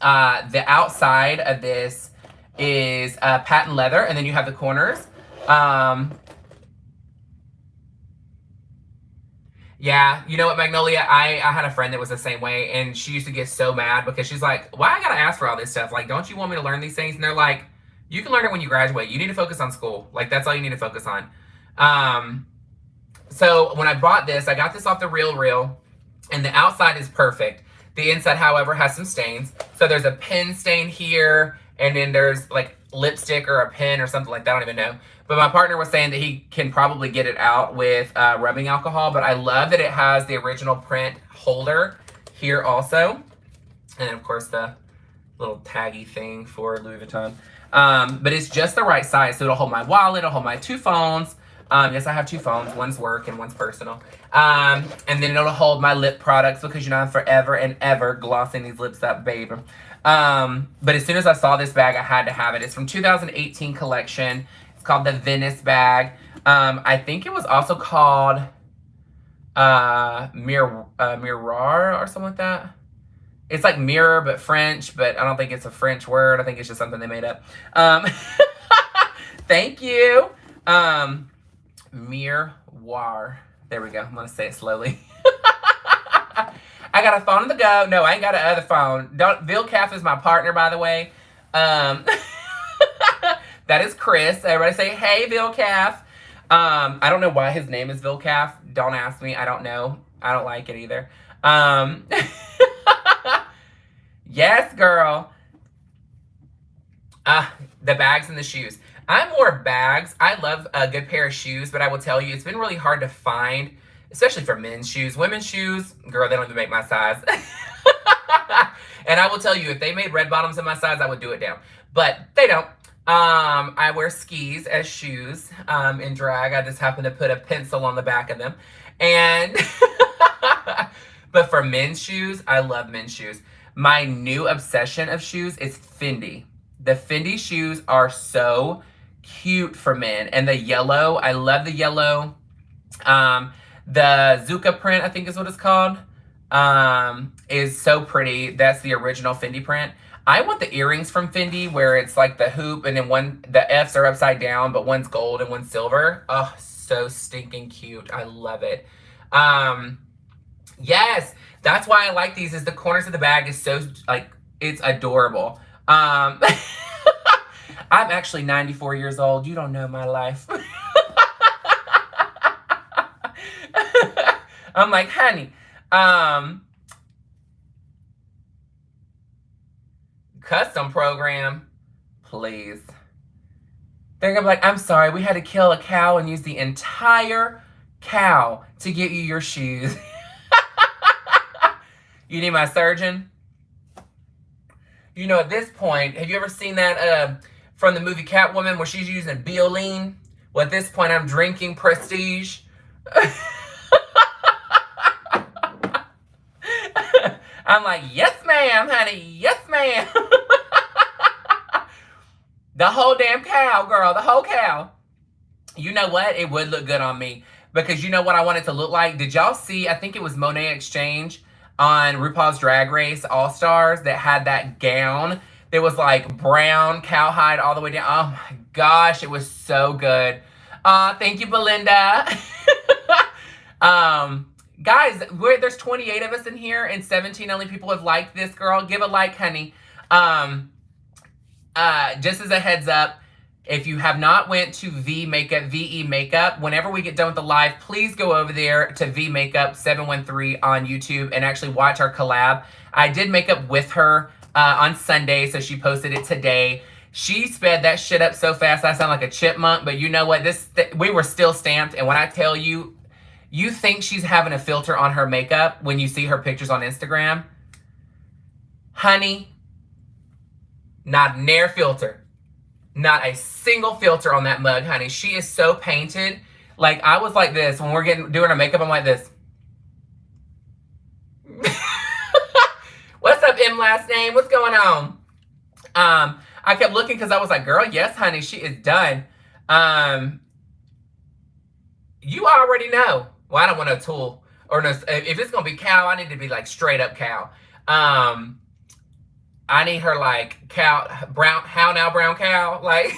the outside of this is patent leather, and then you have the corners. Yeah, you know what, Magnolia? I had a friend that was the same way, and she used to get so mad because she's like, why I gotta ask for all this stuff? Like, don't you want me to learn these things? And they're like, you can learn it when you graduate. You need to focus on school. Like, that's all you need to focus on. So when I bought this, I got this off the Real, and the outside is perfect. The inside, however, has some stains. So there's a pen stain here, and then there's like lipstick or a pen or something like that. I don't even know. But my partner was saying that he can probably get it out with rubbing alcohol. But I love that it has the original print holder here also. And of course the little taggy thing for Louis Vuitton. But it's just the right size. So it'll hold my wallet, it'll hold my 2 phones. Yes, I have 2 phones. One's work and one's personal. And then it'll hold my lip products because, you know, I'm forever and ever glossing these lips up, baby. But as soon as I saw this bag, I had to have it. It's from 2018 collection. It's called the Venice bag. I think it was also called Miroir or something like that. It's like mirror, but French, but I don't think it's a French word. I think it's just something they made up. Thank you. Miroir. There we go. I'm going to say it slowly. I got a phone on the go. No, I ain't got another phone. Vilcaf is my partner, by the way. That is Chris. Everybody say, hey, Vilcaf. I don't know why his name is Vilcaf. Don't ask me. I don't know. I don't like it either. Yes, girl. The bags and the shoes. I'm more bags. I love a good pair of shoes, but I will tell you, it's been really hard to find, especially for men's shoes. Women's shoes, girl, they don't even make my size. And I will tell you, if they made red bottoms in my size, I would do it down. But they don't. I wear skis as shoes in drag. I just happen to put a pencil on the back of them. And but for men's shoes, I love men's shoes. My new obsession of shoes is Fendi. The Fendi shoes are so cute for men. And the yellow, I love the yellow. The Zucca print, I think is what it's called, is so pretty. That's the original Fendi print. I want the earrings from Fendi where it's like the hoop and then the F's are upside down, but one's gold and one's silver. Oh, so stinking cute. I love it. Yes, that's why I like these, is the corners of the bag is so, like, it's adorable. I'm actually 94 years old. You don't know my life. I'm like, honey, custom program, please. They're gonna be like, I'm sorry, we had to kill a cow and use the entire cow to get you your shoes. You need my surgeon? You know, at this point, have you ever seen that from the movie Catwoman where she's using Bioline? Well, at this point, I'm drinking Prestige. I'm like, yes, ma'am, honey. Yes, ma'am. The whole damn cow, girl. The whole cow. You know what? It would look good on me. Because you know what I want it to look like? Did y'all see, I think it was Monet Exchange on RuPaul's Drag Race All-Stars that had that gown that was like brown cowhide all the way down. Oh my gosh, it was so good. Thank you, Belinda. Guys, there's 28 of us in here and 17 only people have liked this, girl. Give a like, honey. Just as a heads up, if you have not went to VE Makeup, whenever we get done with the live, please go over there to V Makeup 713 on YouTube and actually watch our collab. I did makeup with her on Sunday, so she posted it today. She sped that shit up so fast, I sound like a chipmunk, but you know what? We were still stamped, and when I tell you, You think she's having a filter on her makeup when you see her pictures on Instagram? Honey, not near filter. Not a single filter on that mug, honey. She is so painted. Like, I was like this when we're doing her makeup. I'm like this. What's up, M last name? What's going on? I kept looking because I was like, girl, yes, honey, she is done. You already know. Well, I don't want no tool. Or no, if it's going to be cow, I need to be like straight up cow. I need her like cow, brown, how now brown cow? Like,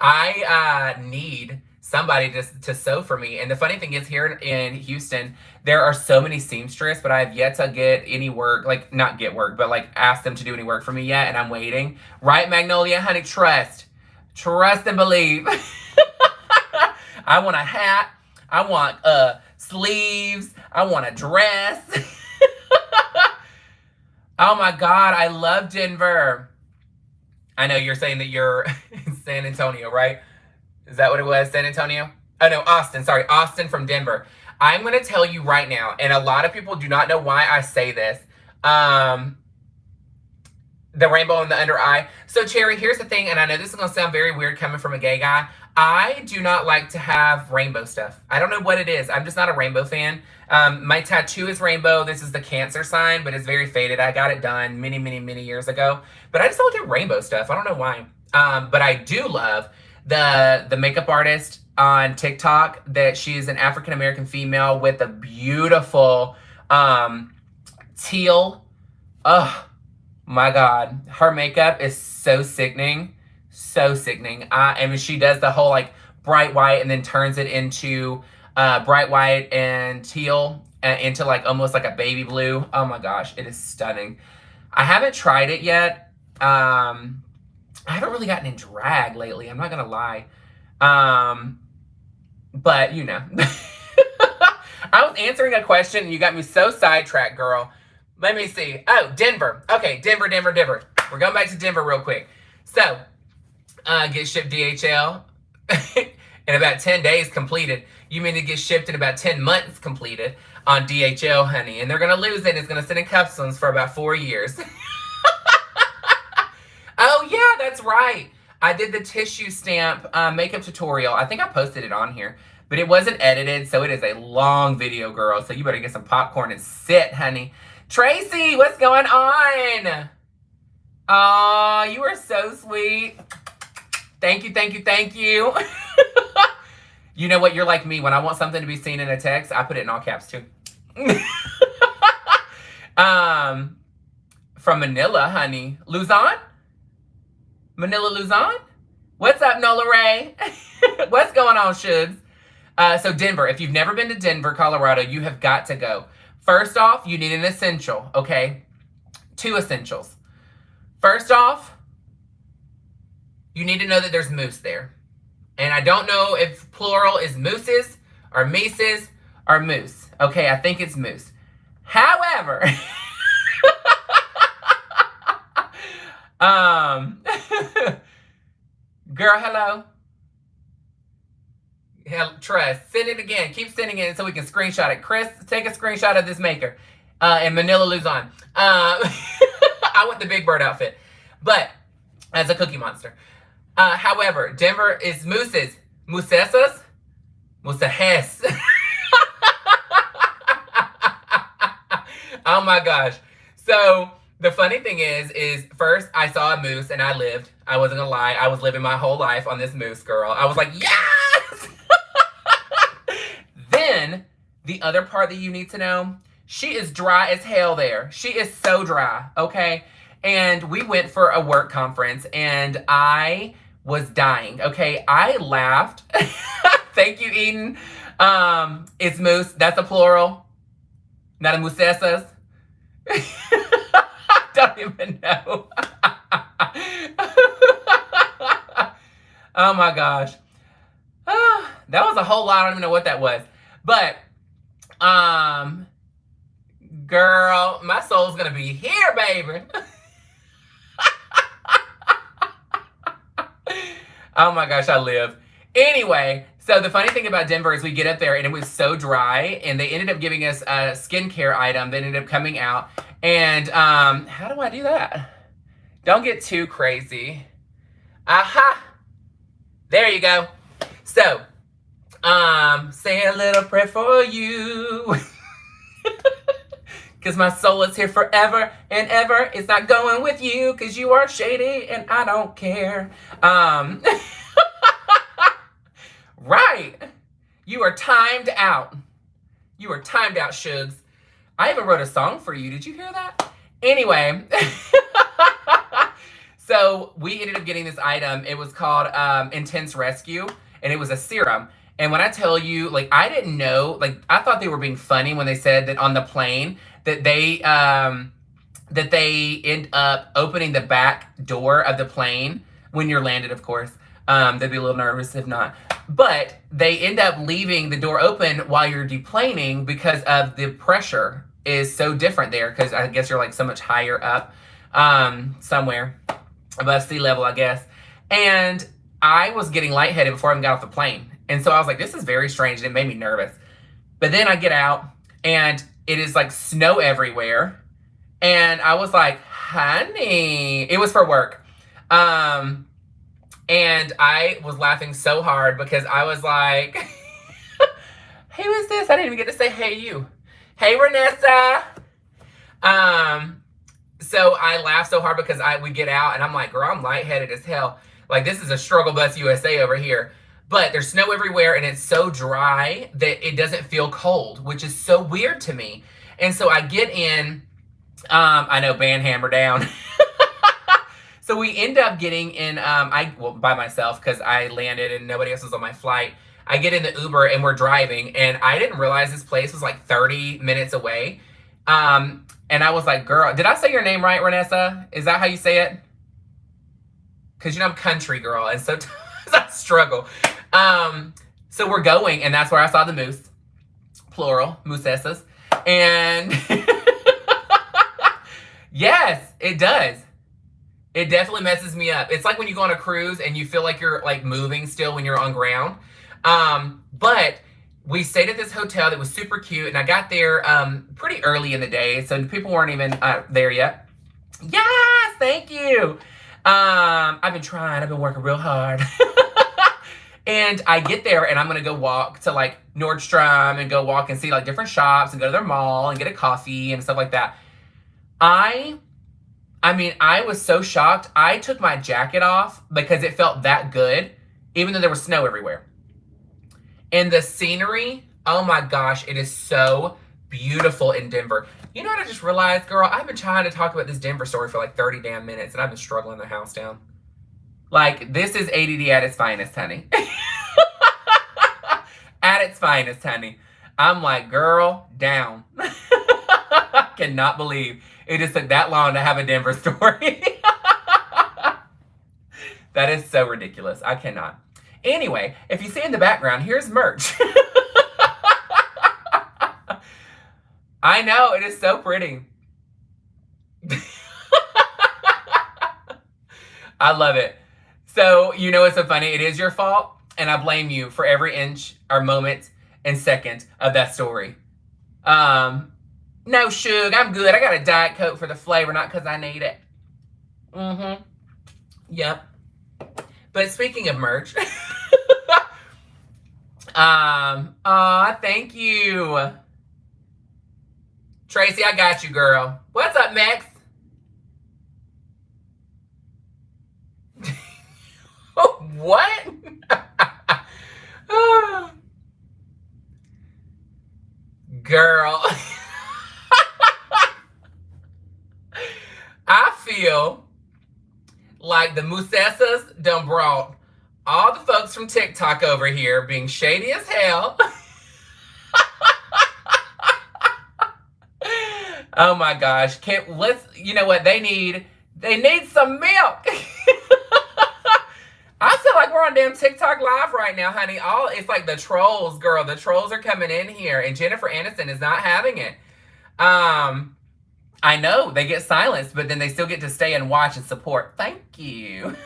I need somebody to sew for me. And the funny thing is, here in Houston, there are so many seamstress, but I have yet to get any work, like not get work, but like ask them to do any work for me yet. And I'm waiting. Right, Magnolia, honey, trust and believe. I want a hat. I want sleeves. I want a dress. Oh my God, I love Denver. I know you're saying that you're in San Antonio, right? Is that what it was? San Antonio? Oh no, Austin. Sorry, Austin from Denver. I'm going to tell you right now, and a lot of people do not know why I say this. The rainbow in the under eye. So, Cherry, here's the thing, and I know this is going to sound very weird coming from a gay guy. I do not like to have rainbow stuff. I don't know what it is. I'm just not a rainbow fan. My tattoo is rainbow. This is the Cancer sign, but it's very faded. I got it done many, many, many years ago. But I just don't do rainbow stuff. I don't know why. But I do love the makeup artist on TikTok that she's an African-American female with a beautiful teal. Oh, my God. Her makeup is so sickening. So sickening. I mean, she does the whole like bright white and then turns it into bright white and teal into like almost like a baby blue. Oh my gosh, it is stunning. I haven't tried it yet. I haven't really gotten in drag lately. I'm not gonna lie. But you know, I was answering a question and you got me so sidetracked, girl. Let me see. Oh, Denver. Okay, Denver. We're going back to Denver real quick. So, get shipped DHL in about 10 days completed. You mean to get shipped in about 10 months completed on DHL, honey. And they're going to lose it. It's going to sit in customs for about 4 years. Oh, yeah, that's right. I did the tissue stamp makeup tutorial. I think I posted it on here. But it wasn't edited, so it is a long video, girl. So you better get some popcorn and sit, honey. Tracy, what's going on? Oh, you are so sweet. Thank you. You know what? You're like me. When I want something to be seen in a text, I put it in all caps too. From Manila, honey. Luzon? Manila, Luzon? What's up, Nola Ray? What's going on, Shugs? So Denver. If you've never been to Denver, Colorado, you have got to go. First off, you need an essential, okay? 2 essentials. First off, you need to know that there's moose there. And I don't know if plural is mooses or meeses or moose. Okay, I think it's moose. However, girl, hello. Trust. Send it again. Keep sending it so we can screenshot it. Chris, take a screenshot of this maker. In Manila, Luzon. I want the Big Bird outfit. But, as a Cookie Monster. However, Denver is mooses. Moosesas? Moosehes. Oh my gosh. So, the funny thing is first I saw a moose and I lived. I wasn't gonna lie. I was living my whole life on this moose, girl. I was like, yes! Then, the other part that you need to know, she is dry as hell there. She is so dry, okay? And we went for a work conference and I was dying, okay? I laughed. Thank you, Eden. It's moose. That's a plural. Not a moosesas. I don't even know. Oh my gosh. That was a whole lot. I don't even know what that was. But, girl, my soul's gonna be here, baby. Oh my gosh, I live. Anyway, so the funny thing about Denver is we get up there and it was so dry, and they ended up giving us a skincare item that ended up coming out. And how do I do that? Don't get too crazy. Aha! There you go. So, say a little prayer for you. Because my soul is here forever and ever. It's not going with you because you are shady and I don't care. Right. You are timed out. You are timed out, Shugs. I even wrote a song for you. Did you hear that? Anyway. So we ended up getting this item. It was called Intense Rescue, and it was a serum. And when I tell you, like, I didn't know, like, I thought they were being funny when they said that on the plane that they end up opening the back door of the plane when you're landed, of course. They'd be a little nervous if not. But they end up leaving the door open while you're deplaning because of the pressure is so different there, because I guess you're like so much higher up somewhere above sea level, I guess. And I was getting lightheaded before I even got off the plane. And so I was like, this is very strange. And it made me nervous. But then I get out and it is like snow everywhere. And I was like, honey, it was for work. And I was laughing so hard because I was like, who is this? I didn't even get to say, hey, you. Hey, Renessa. So I laughed so hard because we get out and I'm like, girl, I'm lightheaded as hell. Like, this is a struggle bus USA over here. But there's snow everywhere and it's so dry that it doesn't feel cold, which is so weird to me. And so I get in, I know, band hammer down. So we end up getting in, by myself because I landed and nobody else was on my flight. I get in the Uber and we're driving and I didn't realize this place was like 30 minutes away. And I was like, girl, did I say your name right, Renessa? Is that how you say it? Because, you know, I'm country girl, and so I struggle. So we're going, and that's where I saw the moose, plural, moosessas. And yes, it does. It definitely messes me up. It's like when you go on a cruise and you feel like you're like moving still when you're on ground. But we stayed at this hotel that was super cute, and I got there pretty early in the day, so people weren't even there yet. Yes, thank you. I've been trying. I've been working real hard. And I get there, and I'm going to go walk to, like, Nordstrom and go walk and see, like, different shops and go to their mall and get a coffee and stuff like that. I mean, I was so shocked. I took my jacket off because it felt that good, even though there was snow everywhere. And the scenery, oh my gosh, it is so beautiful in Denver. You know what I just realized, girl? I've been trying to talk about this Denver story for like 30 damn minutes, and I've been struggling the house down. Like, this is ADD at its finest, honey. At its finest, honey. I'm like, girl, down. I cannot believe it just took that long to have a Denver story. That is so ridiculous. I cannot. Anyway, if you see in the background, here's merch. I know, it is so pretty. I love it. So, you know what's so funny? It is your fault, and I blame you for every inch or moment and second of that story. No, Suge, I'm good. I got a Diet Coke for the flavor, not because I need it. Mm-hmm. Yep. But speaking of merch... thank you. Tracy, I got you, girl. What's up, Max? What? Girl. I feel like the Moosessas done brought all the folks from TikTok over here being shady as hell. Oh my gosh. You know what? They need some milk. I feel like we're on damn TikTok live right now, honey. It's like the trolls, girl. The trolls are coming in here, and Jennifer Aniston is not having it. I know they get silenced, but then they still get to stay and watch and support. Thank you.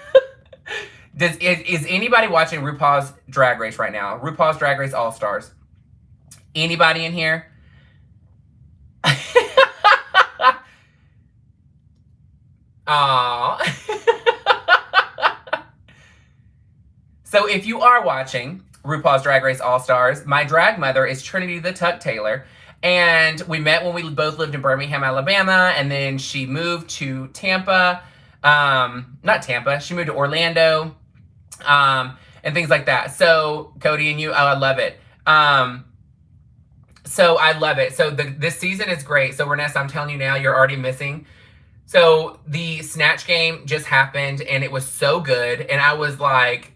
Is anybody watching RuPaul's Drag Race right now? RuPaul's Drag Race All Stars. Anybody in here? Aww. So if you are watching RuPaul's Drag Race All Stars, my drag mother is Trinity the Tuck Taylor. And we met when we both lived in Birmingham, Alabama. And then she moved to Tampa. Not Tampa. She moved to Orlando. And things like that. So Cody and you, oh, I love it. So I love it. So this season is great. So Renessa, I'm telling you now, you're already missing. So the Snatch game just happened and it was so good. And I was like,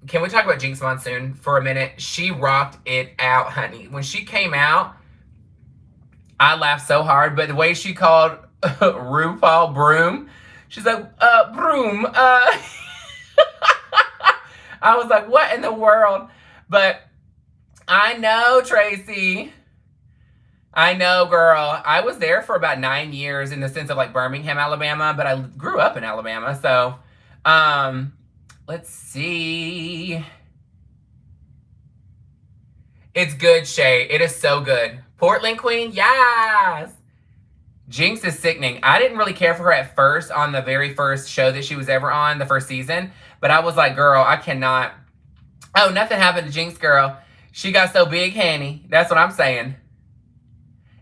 can we talk about Jinx Monsoon for a minute? She rocked it out, honey. When she came out, I laughed so hard. But the way she called RuPaul Broom, she's like, Broom. I was like, what in the world? But I know, Tracy. I know, girl. I was there for about 9 years in the sense of like Birmingham, Alabama, but I grew up in Alabama. So, let's see. It's good, Shay. It is so good. Portland Queen, yes. Jinx is sickening. I didn't really care for her at first on the very first show that she was ever on, the first season. But I was like, girl, I cannot. Oh, nothing happened to Jinx, girl. She got so big, honey. That's what I'm saying.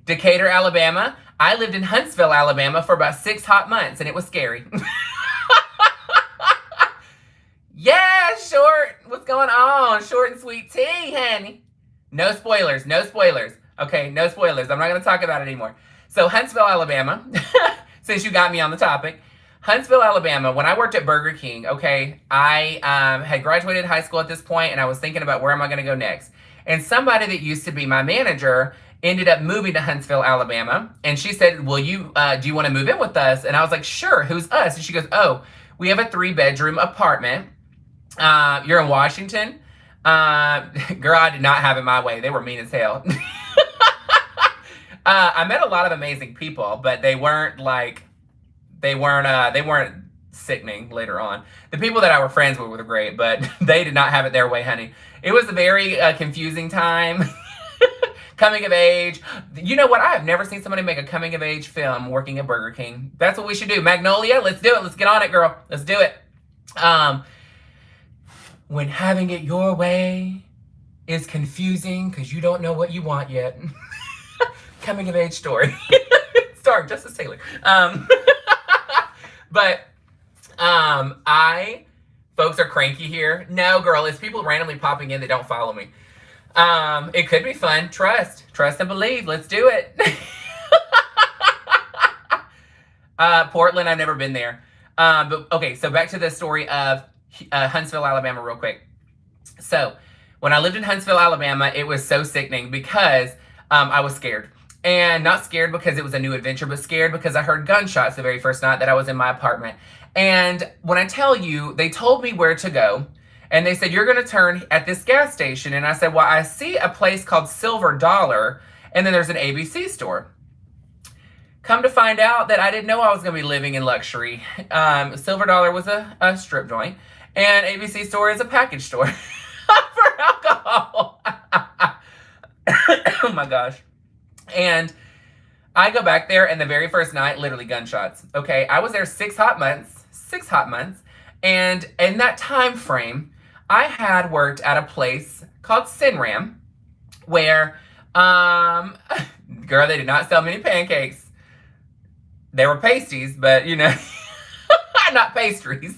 Decatur, Alabama. I lived in Huntsville, Alabama for about 6 hot months, and it was scary. Yeah, short. What's going on? Short and sweet tea, honey. No spoilers. No spoilers. Okay, no spoilers. I'm not going to talk about it anymore. So Huntsville, Alabama, since you got me on the topic. Huntsville, Alabama, when I worked at Burger King, okay, I had graduated high school at this point, and I was thinking about where am I going to go next. And somebody that used to be my manager ended up moving to Huntsville, Alabama. And she said, do you want to move in with us? And I was like, sure, who's us? And she goes, oh, we have a 3-bedroom apartment. You're in Washington? Girl, I did not have it my way. They were mean as hell. I met a lot of amazing people, but they weren't sickening later on. The people that I were friends with were great, but they did not have it their way, honey. It was a very confusing time. Coming of age. You know what? I have never seen somebody make a coming of age film working at Burger King. That's what we should do. Magnolia, let's do it. Let's get on it, girl. Let's do it. When having it your way is confusing because you don't know what you want yet. Coming of age story. Starring Justice Taylor. But folks are cranky here. No, girl, it's people randomly popping in that don't follow me. It could be fun. Trust and believe. Let's do it. Portland, I've never been there. But okay, so back to the story of Huntsville, Alabama, real quick. So when I lived in Huntsville, Alabama, it was so sickening because I was scared. And not scared because it was a new adventure, but scared because I heard gunshots the very first night that I was in my apartment. And when I tell you, they told me where to go. And they said, you're going to turn at this gas station. And I said, well, I see a place called Silver Dollar. And then there's an ABC store. Come to find out that I didn't know I was going to be living in luxury. Silver Dollar was a strip joint. And ABC store is a package store for alcohol. Oh my gosh. And I go back there, and the very first night, literally gunshots. Okay, I was there 6 hot months. 6 hot months. And in that time frame, I had worked at a place called Sinram, where, girl, they did not sell many pancakes. They were pasties, but, you know, not pastries.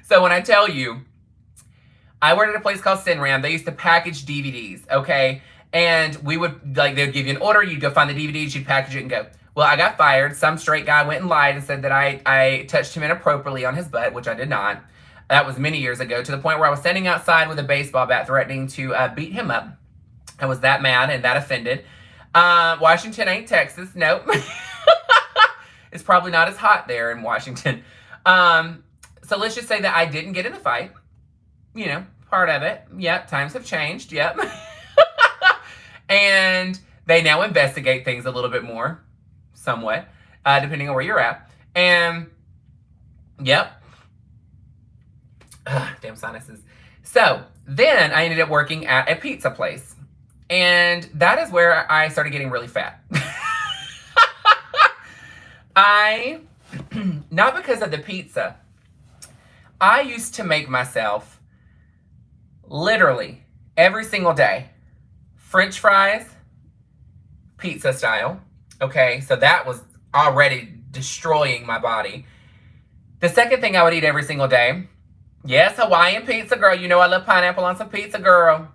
So when I tell you, I worked at a place called Sinram. They used to package DVDs, okay? And we would, like, they would give you an order. You'd go find the DVDs. You'd package it and go. Well, I got fired. Some straight guy went and lied and said that I touched him inappropriately on his butt, which I did not. That was many years ago, to the point where I was standing outside with a baseball bat threatening to beat him up. I was that mad and that offended. Washington ain't Texas. Nope. It's probably not as hot there in Washington. So let's just say that I didn't get in the fight. You know, part of it. Yep, times have changed. Yep. And they now investigate things a little bit more, somewhat, depending on where you're at. And, yep. Ugh, damn sinuses. So then I ended up working at a pizza place. And that is where I started getting really fat. I, not because of the pizza, I used to make myself literally every single day French fries, pizza style. Okay, so that was already destroying my body. The second thing I would eat every single day, yes, Hawaiian pizza, girl. You know I love pineapple on some pizza, girl.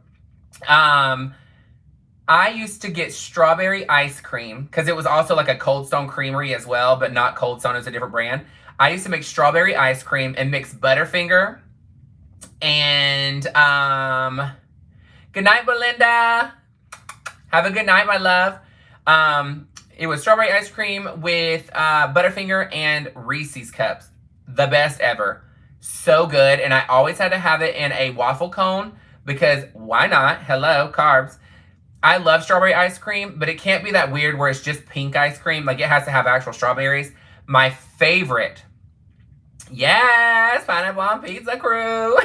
I used to get strawberry ice cream because it was also like a Cold Stone Creamery as well, but not Cold Stone, it's a different brand. I used to make strawberry ice cream and mix Butterfinger and good night, Belinda. Have a good night, my love. It was strawberry ice cream with Butterfinger and Reese's cups. The best ever. So good. And I always had to have it in a waffle cone because why not? Hello, carbs. I love strawberry ice cream, but it can't be that weird where it's just pink ice cream. Like, it has to have actual strawberries. My favorite. Yes, pineapple on pizza crew.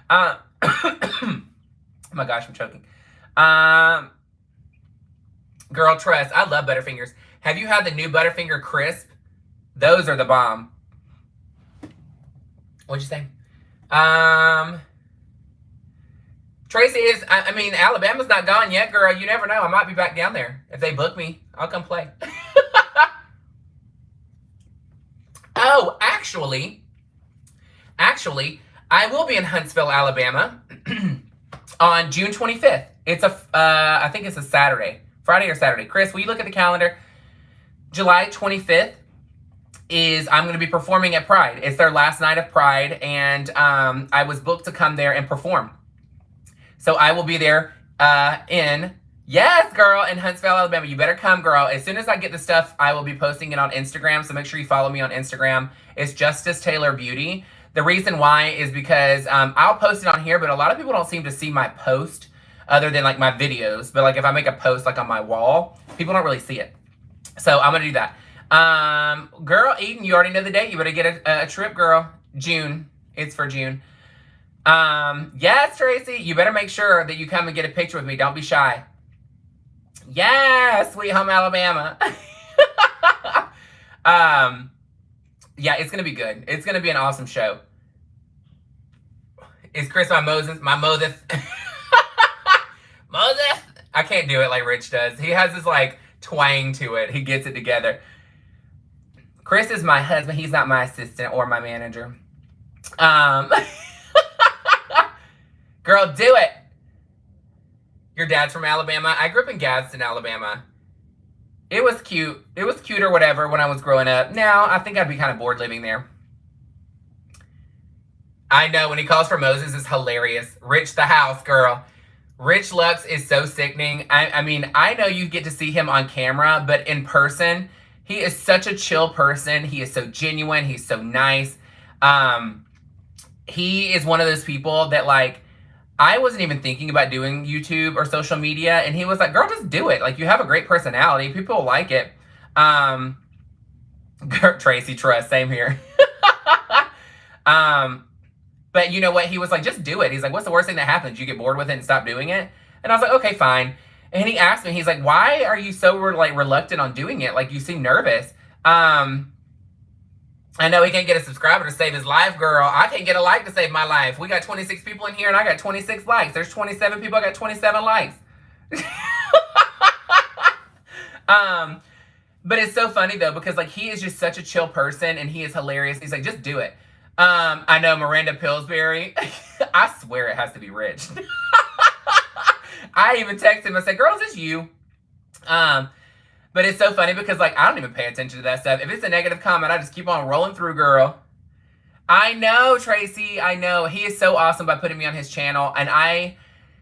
Oh my gosh, I'm choking. Girl, trust, I love Butterfingers. Have you had the new Butterfinger crisp? Those are the bomb. What'd you say? Tracy is, I mean, Alabama's not gone yet, girl. You never know. I might be back down there. If they book me, I'll come play. Oh, actually, I will be in Huntsville, Alabama on June 25th. It's I think it's a Saturday. Friday or Saturday. Chris, will you look at the calendar? July 25th is I'm going to be performing at Pride. It's their last night of Pride, and I was booked to come there and perform. So I will be there yes, girl, in Huntsville, Alabama. You better come, girl. As soon as I get the stuff, I will be posting it on Instagram, so make sure you follow me on Instagram. It's Justice Taylor Beauty. The reason why is because I'll post it on here, but a lot of people don't seem to see my post other than like my videos. But like if I make a post like on my wall, people don't really see it. So I'm going to do that. Girl, Eden, you already know the date. You better get a trip, girl. June. It's for June. Yes, Tracy, you better make sure that you come and get a picture with me. Don't be shy. Yes, Sweet Home Alabama. Yeah, it's gonna be good. It's gonna be an awesome show. Is Chris my Moses? Moses? I can't do it like Rich does. He has this like twang to it. He gets it together. Chris is my husband. He's not my assistant or my manager. Girl, do it. Your dad's from Alabama. I grew up in Gadsden, Alabama. It was cute. It was cute or whatever when I was growing up. Now, I think I'd be kind of bored living there. I know, when he calls for Moses, it's hilarious. Rich the house, girl. Rich Lux is so sickening. I mean, I know you get to see him on camera, but in person, he is such a chill person. He is so genuine. He's so nice. He is one of those people that, like, I wasn't even thinking about doing YouTube or social media, and he was like, girl, just do it. Like, you have a great personality. People will like it. Tracy, trust, same here. But you know what? He was like, just do it. He's like, what's the worst thing that happens? You get bored with it and stop doing it? And I was like, okay, fine. And he asked me, he's like, why are you so reluctant on doing it? Like, you seem nervous. I know he can't get a subscriber to save his life, girl. I can't get a like to save my life. We got 26 people in here, and I got 26 likes. There's 27 people. I got 27 likes. But it's so funny, though, because, like, he is just such a chill person, and he is hilarious. He's like, just do it. I know Miranda Pillsbury. I swear it has to be Rich. I even texted him. I said, girl, is this you? But it's so funny because, like, I don't even pay attention to that stuff. If it's a negative comment, I just keep on rolling through, girl. I know, Tracy. I know. He is so awesome by putting me on his channel. And I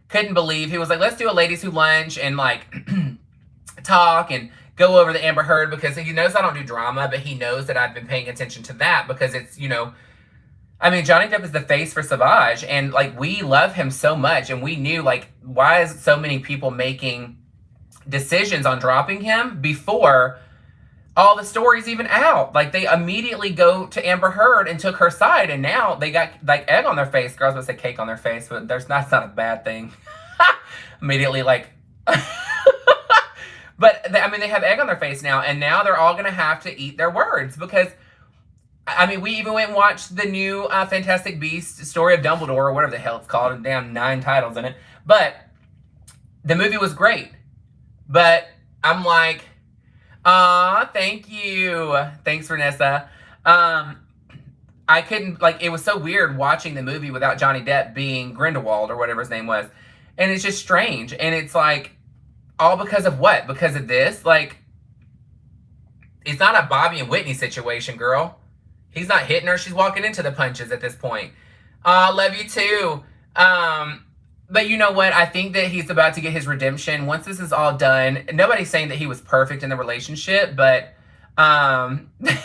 couldn't believe. He was like, let's do a ladies who lunch and, like, talk and go over the Amber Heard, because he knows I don't do drama, but he knows that I've been paying attention to that because it's, you know, I mean, Johnny Depp is the face for Savage. And, like, we love him so much. And we knew, like, why is so many people making decisions on dropping him before all the stories even out. Like, they immediately go to Amber Heard and took her side, and now they got like egg on their face. Girls would say cake on their face, but that's not a bad thing. Immediately, like, but I mean, they have egg on their face now, and now they're all gonna have to eat their words because. I mean, we even went and watched the new Fantastic Beasts Story of Dumbledore, or whatever the hell it's called. Damn, 9 titles in it. But the movie was great. But I'm like, thank you. Thanks, Vanessa. I couldn't, like, it was so weird watching the movie without Johnny Depp being Grindelwald, or whatever his name was. And it's just strange. And it's like, all because of what? Because of this? Like, it's not a Bobby and Whitney situation, girl. He's not hitting her. She's walking into the punches at this point. Love you too. But you know what? I think that he's about to get his redemption. Once this is all done, nobody's saying that he was perfect in the relationship, but I'm not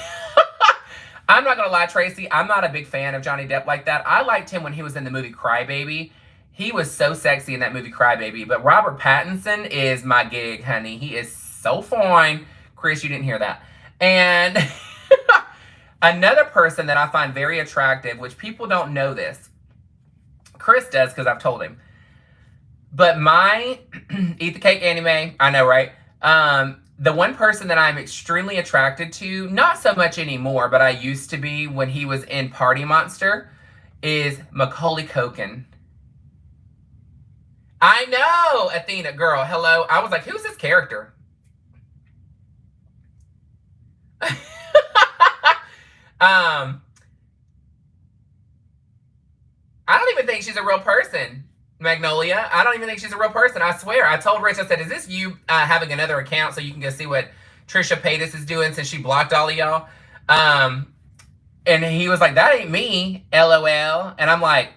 going to lie, Tracy. I'm not a big fan of Johnny Depp like that. I liked him when he was in the movie Cry Baby. He was so sexy in that movie Cry Baby. But Robert Pattinson is my gig, honey. He is so fine. Chris, you didn't hear that. And... another person that I find very attractive, which people don't know this. Chris does because I've told him. But my Eat the Cake anime, I know, right? The one person that I'm extremely attracted to, not so much anymore, but I used to be when he was in Party Monster, is Macaulay Culkin. I know, Athena, girl, hello. I was like, who's this character? I don't even think she's a real person, Magnolia. I don't even think she's a real person. I swear. I told Rich, I said, is this you having another account so you can go see what Trisha Paytas is doing since she blocked all of y'all? And he was like, that ain't me, LOL. And I'm like,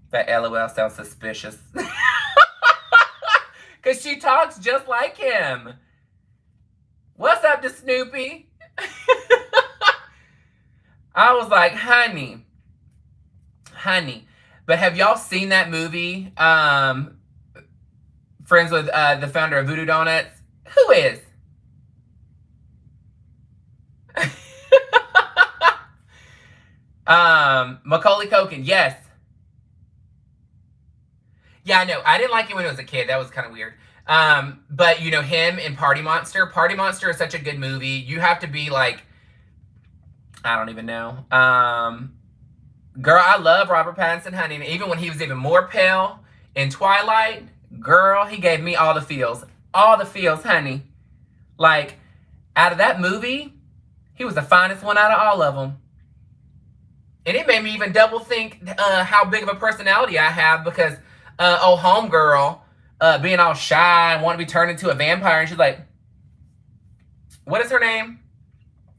that LOL sounds suspicious. Because she talks just like him. What's up to Snoopy? I was like, honey. But have y'all seen that movie, Friends with the founder of Voodoo Donuts? Who is? Macaulay Culkin, yes. Yeah, I know. I didn't like it when I was a kid. That was kind of weird. But, you know, him in Party Monster. Party Monster is such a good movie. You have to be like, I don't even know. Girl, I love Robert Pattinson, honey. And even when he was even more pale in Twilight, girl, he gave me all the feels. All the feels, honey. Like, out of that movie, he was the finest one out of all of them. And it made me even double think how big of a personality I have because, homegirl, being all shy and wanting to be turned into a vampire. And she's like, what is her name?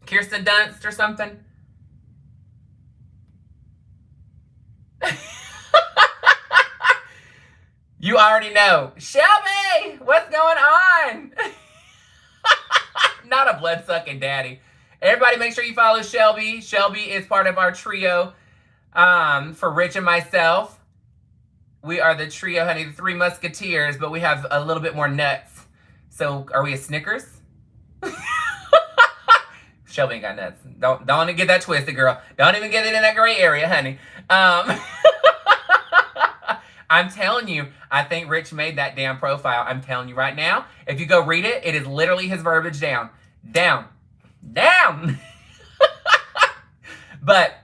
Kirsten Dunst or something? You already know. Shelby, what's going on? Not a blood-sucking daddy. Everybody make sure you follow Shelby. Shelby is part of our trio for Rich and myself. We are the trio, honey, the 3 Musketeers, but we have a little bit more nuts. So, are we a Snickers? Shelby ain't got nuts. Don't get that twisted, girl. Don't even get it in that gray area, honey. I'm telling you, I think Rich made that damn profile. I'm telling you right now. If you go read it, it is literally his verbiage down. Down. But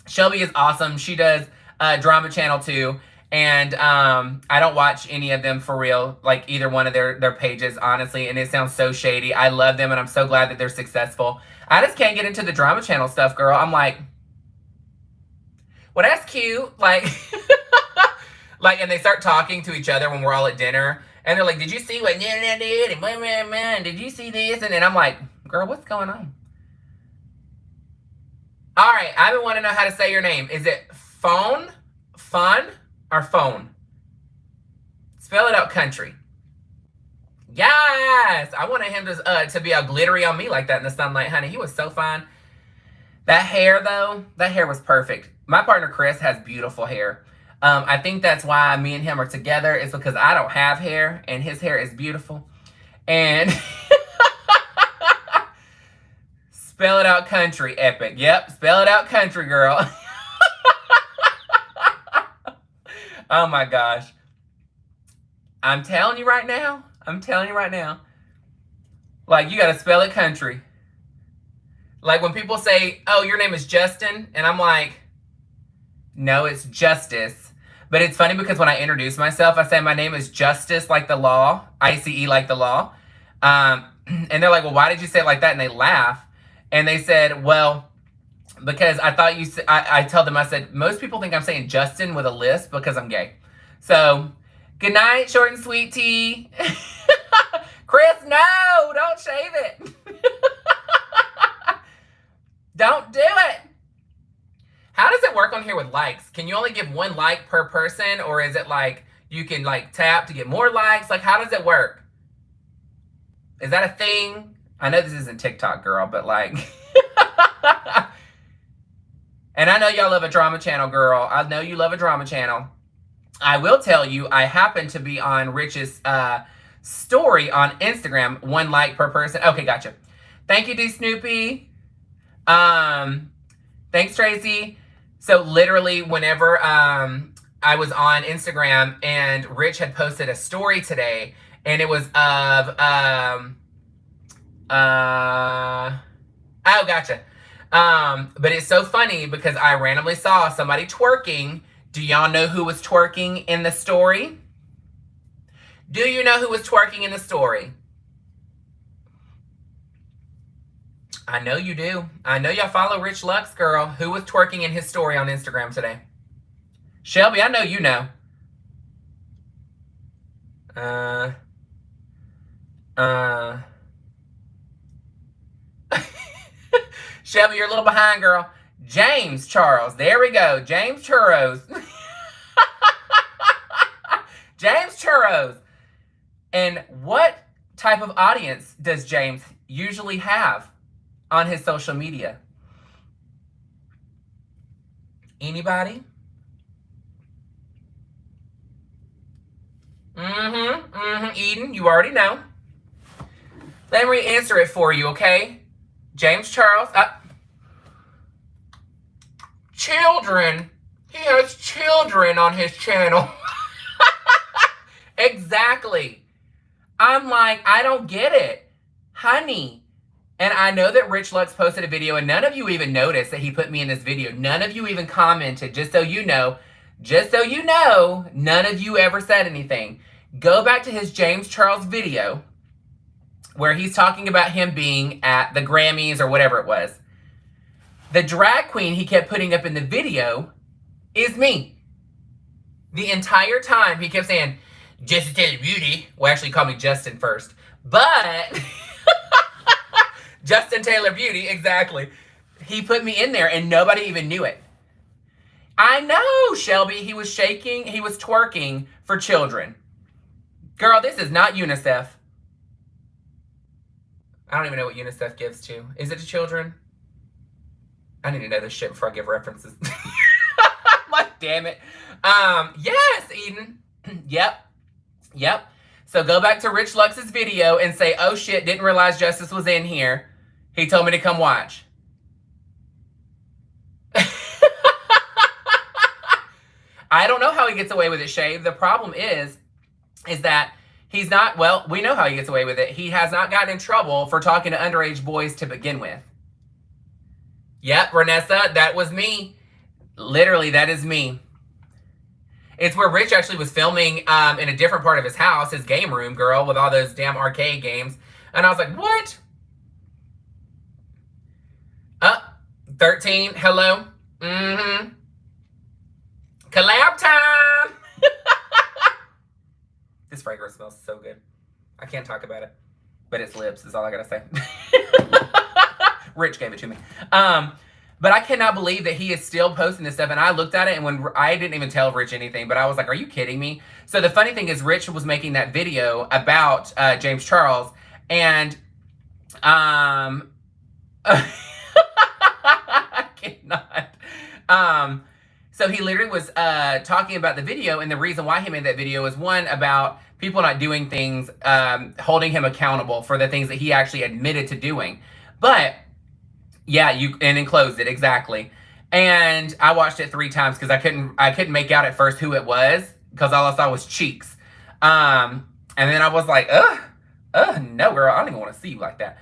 Shelby is awesome. She does Drama Channel too. And I don't watch any of them for real, like either one of their pages, honestly. And it sounds so shady. I love them, and I'm so glad that they're successful. I just can't get into the Drama Channel stuff, girl. I'm like, well, that's cute. Like, like, and they start talking to each other when we're all at dinner. And they're like, did you see what Nana did? And man, did you see this? And then I'm like, girl, what's going on? All right, I've been wanting to know how to say your name. Is it Fun, or Phone? Spell it out, country. Yes! I wanted him to be all glittery on me like that in the sunlight, honey. He was so fine. That hair, though, that hair was perfect. My partner, Chris, has beautiful hair. I think that's why me and him are together. It's because I don't have hair, and his hair is beautiful. And Spell it out country, epic. Yep, spell it out country, girl. Oh my gosh. I'm telling you right now. Like, you gotta spell it country. Like, when people say, oh, your name is Justin, and I'm like, no, it's Justice. But it's funny because when I introduce myself, I say my name is Justice, like the law, ICE, like the law. And they're like, well, why did you say it like that? And they laugh. And they said, well, because I thought you, I tell them, I said, most people think I'm saying Justin with a lisp because I'm gay. So, good night, short and sweet tea. Chris, no, don't shave it. Don't do it. How does it work on here with likes? Can you only give one like per person, or is it like you can like tap to get more likes? Like, how does it work? Is that a thing? I know this isn't TikTok, girl, but like, and I know y'all love a drama channel, girl. I know you love a drama channel. I will tell you, I happen to be on Rich's story on Instagram. 1 like per person. Okay, gotcha. Thank you, D Snoopy. Thanks, Tracy. So literally, whenever I was on Instagram and Rich had posted a story today, and it was of oh, gotcha. But it's so funny because I randomly saw somebody twerking. Do y'all know who was twerking in the story? Do you know who was twerking in the story? I know you do. I know y'all follow Rich Lux, girl. Who was twerking in his story on Instagram today? Shelby, I know you know. Shelby, you're a little behind, girl. James Charles. There we go. James Churros. James Churros. And what type of audience does James usually have on his social media? Anybody? Eden, you already know. Let me answer it for you, okay? James Charles. Children. He has children on his channel. Exactly. I'm like, I don't get it. Honey. And I know that Rich Lux posted a video, and none of you even noticed that he put me in this video. None of you even commented, just so you know. Just so you know, none of you ever said anything. Go back to his James Charles video where he's talking about him being at the Grammys or whatever it was. The drag queen he kept putting up in the video is me. The entire time he kept saying, Justin Taylor Beauty. Well, actually, he called me Justin first. But Justin Taylor Beauty, exactly. He put me in there and nobody even knew it. I know, Shelby. He was shaking. He was twerking for children. Girl, this is not UNICEF. I don't even know what UNICEF gives to. Is it to children? I need to know this shit before I give references. Like, damn it. Yes, Eden. Yep. So go back to Rich Lux's video and say, oh shit, didn't realize Justice was in here. He told me to come watch. I don't know how he gets away with it, Shave. The problem is that he's not, well, we know how he gets away with it. He has not gotten in trouble for talking to underage boys to begin with. Yep, Renessa, that was me. Literally, that is me. It's where Rich actually was filming in a different part of his house, his game room, girl, with all those damn arcade games. And I was like, what? 13, hello? Collab time! This fragrance smells so good. I can't talk about it. But it's lips is all I gotta say. Rich gave it to me. But I cannot believe that he is still posting this stuff. And I looked at it, and when I didn't even tell Rich anything, but I was like, are you kidding me? So the funny thing is, Rich was making that video about James Charles. And I cannot. So he literally was talking about the video, and the reason why he made that video was, one, about people not doing things, holding him accountable for the things that he actually admitted to doing. But Yeah, and enclosed it exactly. And I watched it 3 times because I couldn't make out at first who it was because all I saw was cheeks. And then I was like, no, girl, I don't even want to see you like that.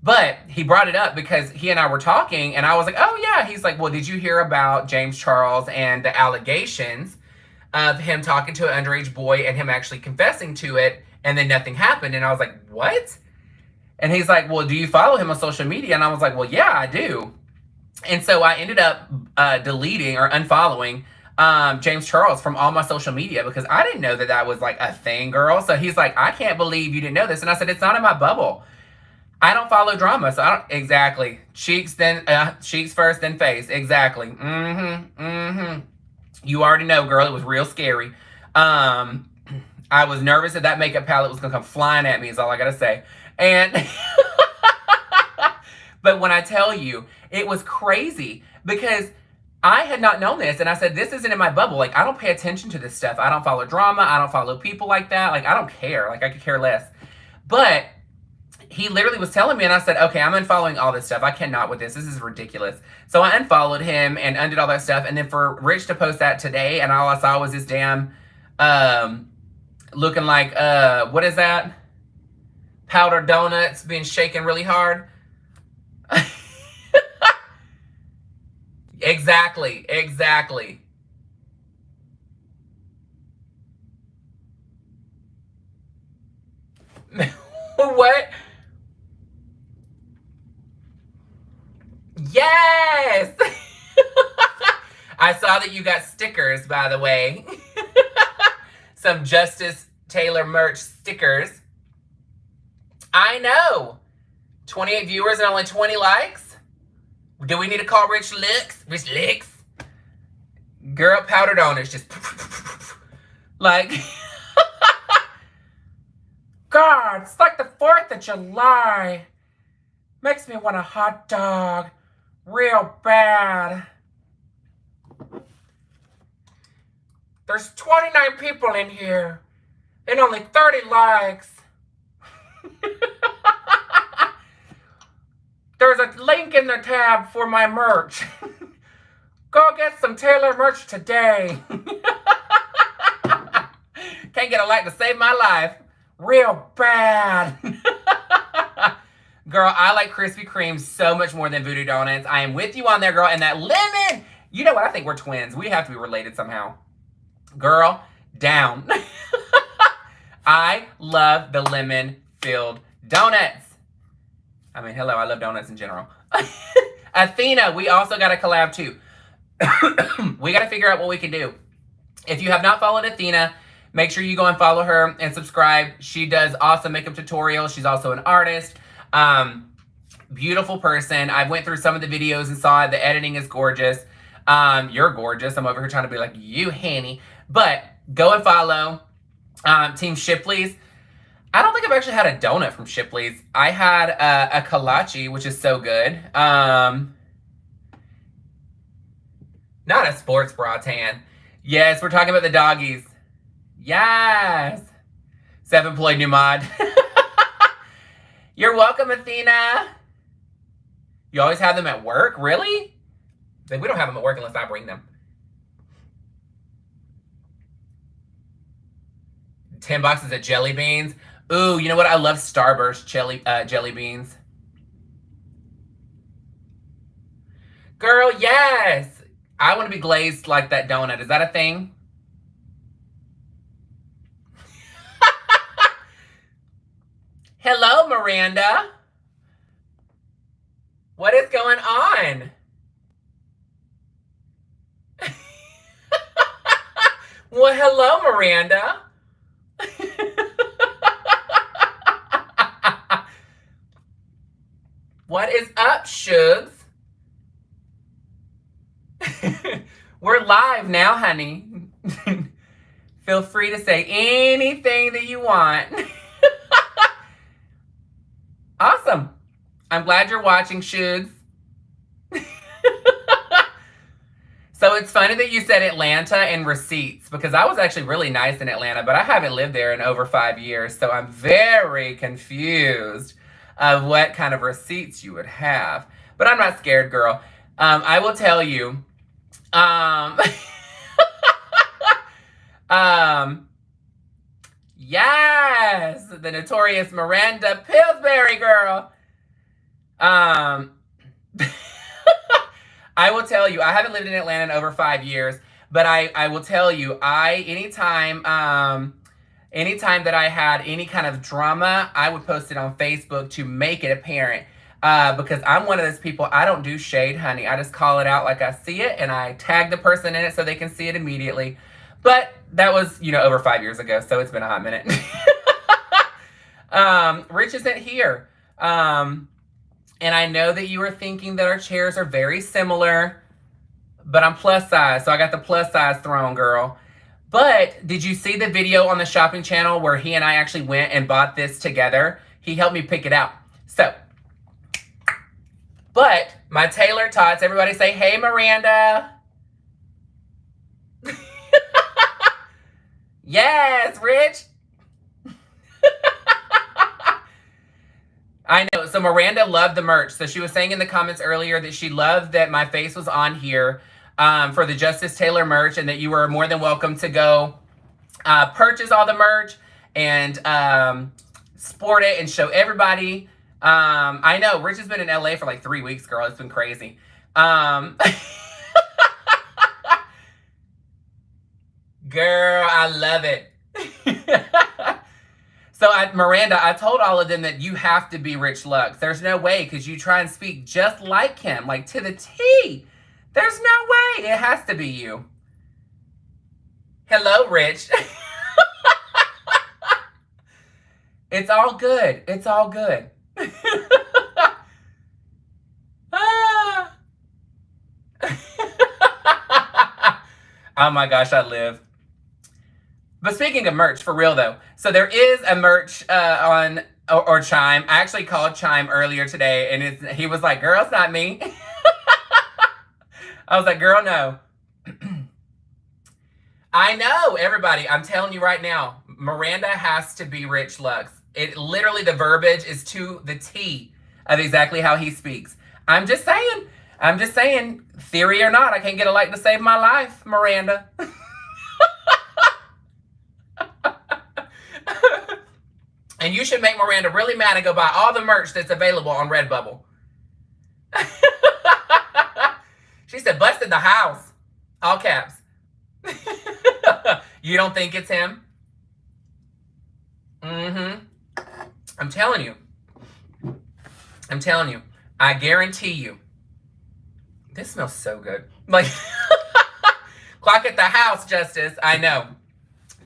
But he brought it up because he and I were talking, and I was like, oh yeah. He's like, well, did you hear about James Charles and the allegations of him talking to an underage boy and him actually confessing to it, and then nothing happened? And I was like, what? And he's like, well, do you follow him on social media? And I was like, well, yeah, I do. And so I ended up deleting or unfollowing James Charles from all my social media because I didn't know that that was like a thing, girl. So he's like, I can't believe you didn't know this. And I said, it's not in my bubble. I don't follow drama, so I don't exactly cheeks first, then face. Exactly. You already know, girl. It was real scary. I was nervous that makeup palette was gonna come flying at me. Is all I gotta say. And but when I tell you, it was crazy because I had not known this, and I said this isn't in my bubble. Like I don't pay attention to this stuff. I don't follow drama. I don't follow people like that. Like I don't care. Like I could care less. But he literally was telling me, and I said, okay, I'm unfollowing all this stuff. I cannot with this. This is ridiculous. So I unfollowed him and undid all that stuff. And then for Rich to post that today, and all I saw was this damn looking like what is that? Powdered donuts being shaken really hard. Exactly. What? Yes! I saw that you got stickers, by the way. Some Justice Taylor merch stickers. I know. 28 viewers and only 20 likes? Do we need to call Rich Lux? Rich Lux? Girl, powdered donuts just like God, it's like the 4th of July. Makes me want a hot dog real bad. There's 29 people in here and only 30 likes. There's a link in the tab for my merch. Go get some Taylor merch today. Can't get a like to save my life. Real bad. Girl, I like Krispy Kreme so much more than Voodoo Donuts. I am with you on there, girl. And that lemon. You know what? I think we're twins. We have to be related somehow. Girl, down. I love the lemon-filled donuts. I mean, hello, I love donuts in general. Athena, we also got a collab too. We got to figure out what we can do. If you have not followed Athena, make sure you go and follow her and subscribe. She does awesome makeup tutorials. She's also an artist. Beautiful person. I went through some of the videos and saw it. The editing is gorgeous. You're gorgeous. I'm over here trying to be like you, Hanny. But go and follow Team Shipley's. I don't think I've actually had a donut from Shipley's. I had a kolache, which is so good. Not a sports bra tan. Yes, we're talking about the doggies. Yes. Self-employed new mod. You're welcome, Athena. You always have them at work? Really? Like, we don't have them at work unless I bring them. 10 boxes of jelly beans. Ooh, you know what? I love Starburst jelly beans. Girl, yes. I want to be glazed like that donut. Is that a thing? Hello, Miranda. What is going on? Well, hello, Miranda. What is up, Shugs? We're live now, honey. Feel free to say anything that you want. Awesome. I'm glad you're watching, Shugs. So it's funny that you said Atlanta and receipts, because I was actually really nice in Atlanta, but I haven't lived there in over 5 years, so I'm very confused of what kind of receipts you would have. but I'm not scared, girl. I will tell you. Um, um, yes, the notorious Miranda Pillsbury, girl. Um, I will tell you, I haven't lived in Atlanta in over 5 years, but I will tell you, anytime that I had any kind of drama, I would post it on Facebook to make it apparent. Because I'm one of those people, I don't do shade, honey. I just call it out like I see it, and I tag the person in it so they can see it immediately. But that was, over 5 years ago, so it's been a hot minute. Rich isn't here. And I know that you were thinking that our chairs are very similar, but I'm plus size, so I got the plus size throne, girl. But did you see the video on the shopping channel where he and I actually went and bought this together? He helped me pick it out. So, but my Taylor-totz, everybody say, hey, Miranda. Yes, Rich. I know. So Miranda loved the merch. So she was saying in the comments earlier that she loved that my face was on here for the Justice Taylor merch, and that you were more than welcome to go purchase all the merch and sport it and show everybody. I know. Rich has been in LA for like 3 weeks, girl. It's been crazy. Girl, I love it. So, Miranda, I told all of them that you have to be Rich Lux. There's no way, because you try and speak just like him, like to the T. There's no way. It has to be you. Hello, Rich. It's all good. It's all good. Oh my gosh, I live. But speaking of merch, for real though, so there is a merch on or Chime. I actually called Chime earlier today, and he was like, "Girl, it's not me." I was like, "Girl, no." I know, everybody. I'm telling you right now, Miranda has to be Rich Lux. It literally, the verbiage is to the T of exactly how he speaks. I'm just saying. Theory or not, I can't get a like to save my life, Miranda. And you should make Miranda really mad and go buy all the merch that's available on Redbubble. She said, busted the house. All caps. You don't think it's him? Mm-hmm. I'm telling you. I guarantee you. This smells so good. Like, clock at the house, Justice. I know.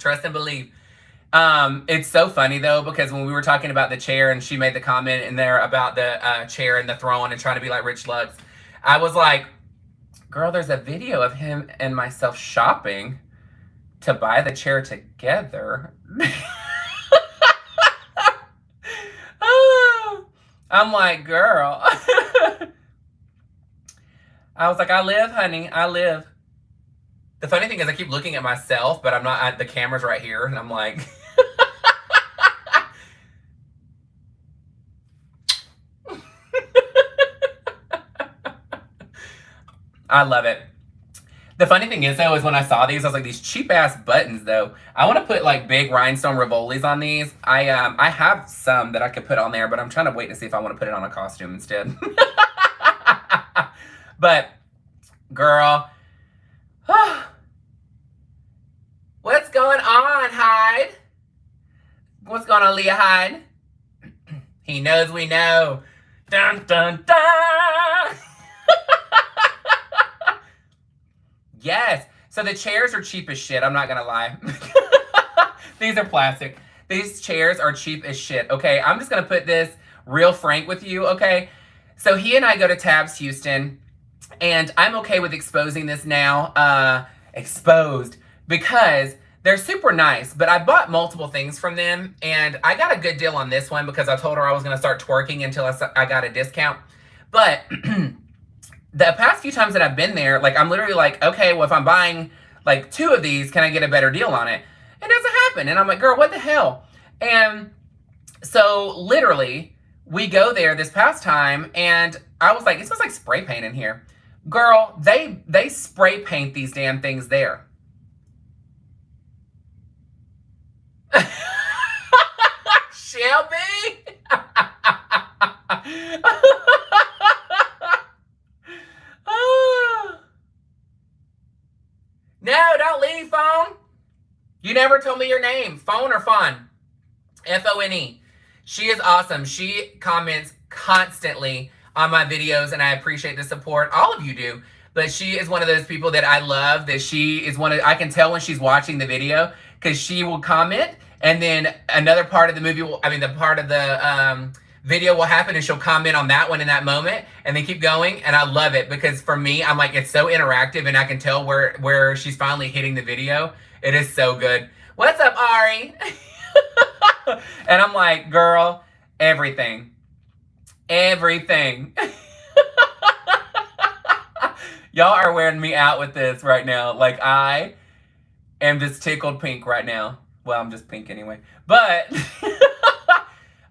Trust and believe. It's so funny though, because when we were talking about the chair and she made the comment in there about the chair and the throne and trying to be like Rich Lux, I was like, girl, there's a video of him and myself shopping to buy the chair together. I'm like, girl. I was like, I live, honey. I live. The funny thing is I keep looking at myself, but I'm not, the camera's right here, and I'm like... I love it. The funny thing is, though, is when I saw these, I was like, these cheap-ass buttons, though. I want to put, like, big rhinestone Rivolis on these. I have some that I could put on there, but I'm trying to wait to see if I want to put it on a costume instead. But, girl... What's going on, Hyde? What's going on, Leah Hyde? He knows we know. Dun, dun, dun! Yes. So the chairs are cheap as shit. I'm not going to lie. These are plastic. These chairs are cheap as shit. Okay, I'm just going to put this real frank with you, okay? So he and I go to Tabs Houston, and I'm okay with exposing this now. Exposed. Because they're super nice, but I bought multiple things from them, and I got a good deal on this one because I told her I was going to start twerking until I got a discount. But the past few times that I've been there, like, I'm literally like, okay, well, if I'm buying, like, 2 of these, can I get a better deal on it? It doesn't happen. And I'm like, girl, what the hell? And so, literally, we go there this past time, and I was like, it smells like spray paint in here. Girl, they spray paint these damn things there. Shelby? No, don't leave, phone. You never told me your name. Phone or Fun? Fone. She is awesome. She comments constantly on my videos, and I appreciate the support. All of you do. But she is one of those people that I love, that she is one of, I can tell when she's watching the video, because she will comment, and then another part of the movie will, I mean, the part of the video will happen, and she'll comment on that one in that moment, and then keep going. And I love it, because for me, I'm like, it's so interactive, and I can tell where she's finally hitting the video. It is so good. What's up, Ari? And I'm like, girl, everything. Everything. Y'all are wearing me out with this right now. Like, I am just tickled pink right now. Well, I'm just pink anyway. But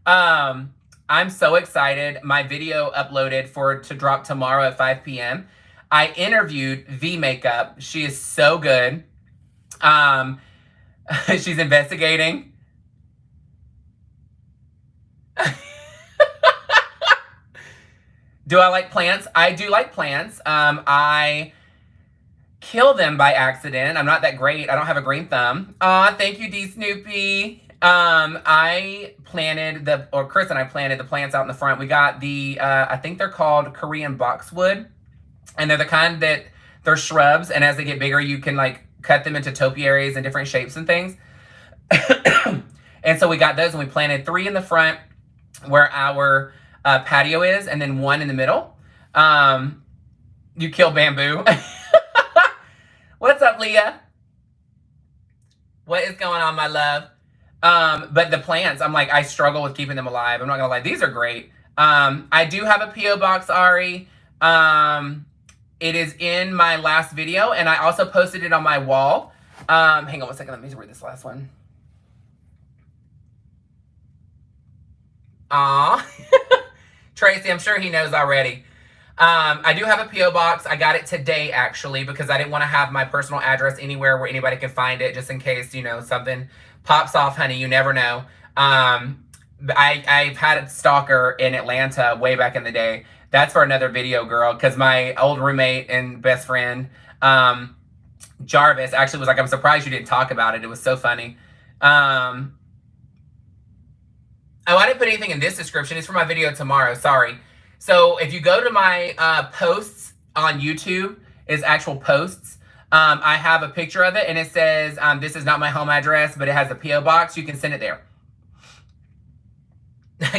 I'm so excited. My video uploaded to drop tomorrow at 5 p.m. I interviewed V Makeup. She is so good. She's investigating. Do I like plants? I do like plants. I kill them by accident. I'm not that great. I don't have a green thumb. Aw, thank you, D Snoopy. I planted Chris and I planted the plants out in the front. We got the, I think they're called Korean boxwood. And they're the kind that they're shrubs. And as they get bigger, you can like cut them into topiaries and different shapes and things. And so we got those, and we planted 3 in the front where our patio is, and then 1 in the middle. You kill bamboo. What's up, Leah? What is going on, my love? But the plants, I'm like, I struggle with keeping them alive. I'm not gonna lie, these are great. I do have a P.O. box, Ari. It is in my last video, and I also posted it on my wall. Hang on one second, let me read this last one. Aw. Tracy, I'm sure he knows already. I do have a P.O. box. I got it today, actually, because I didn't want to have my personal address anywhere where anybody can find it, just in case, you know, something pops off, honey. You never know. I've had a stalker in Atlanta way back in the day. That's for another video, girl, because my old roommate and best friend, Jarvis, actually was like, I'm surprised you didn't talk about it. It was so funny. Oh, I didn't put anything in this description. It's for my video tomorrow. Sorry. So if you go to my posts on YouTube, it's actual posts. I have a picture of it, and it says, this is not my home address, but it has a P.O. box. You can send it there.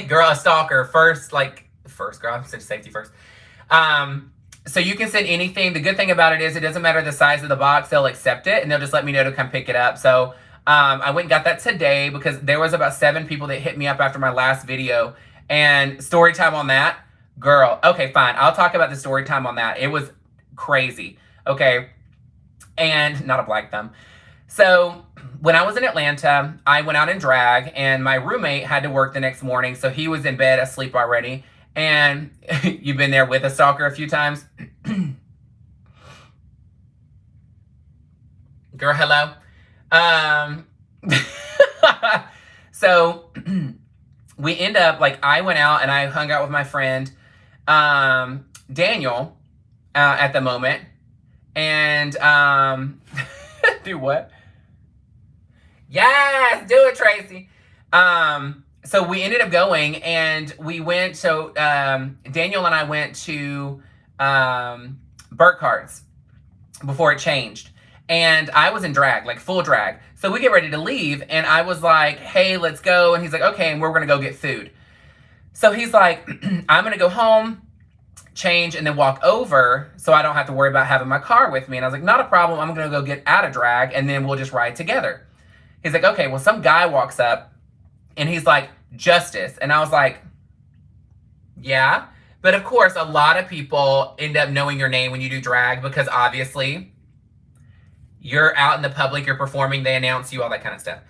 Girl, a stalker. First, girl. I'm such safety first. So you can send anything. The good thing about it is it doesn't matter the size of the box. They'll accept it, and they'll just let me know to come pick it up. So I went and got that today, because there was about 7 people that hit me up after my last video. And story time on that, girl. Okay, fine. I'll talk about the story time on that. It was crazy. Okay. And not a black thumb. So when I was in Atlanta, I went out in drag, and my roommate had to work the next morning. So he was in bed asleep already. And you've been there with a stalker a few times. Girl, hello. So we end up, I went out and I hung out with my friend, Daniel, at the moment. And, do what? Yes, do it, Tracy. So we ended up going, and we went, Daniel and I went to, Burkhart's before it changed. And I was in drag, full drag. So we get ready to leave, and I was like, hey, let's go. And he's like, okay, and we're going to go get food. So he's like, I'm going to go home, change, and then walk over so I don't have to worry about having my car with me. And I was like, not a problem. I'm going to go get out of drag, and then we'll just ride together. He's like, okay, well, some guy walks up, and he's like, Justice. And I was like, yeah. But, of course, a lot of people end up knowing your name when you do drag, because obviously you're out in the public, you're performing, they announce you, all that kind of stuff.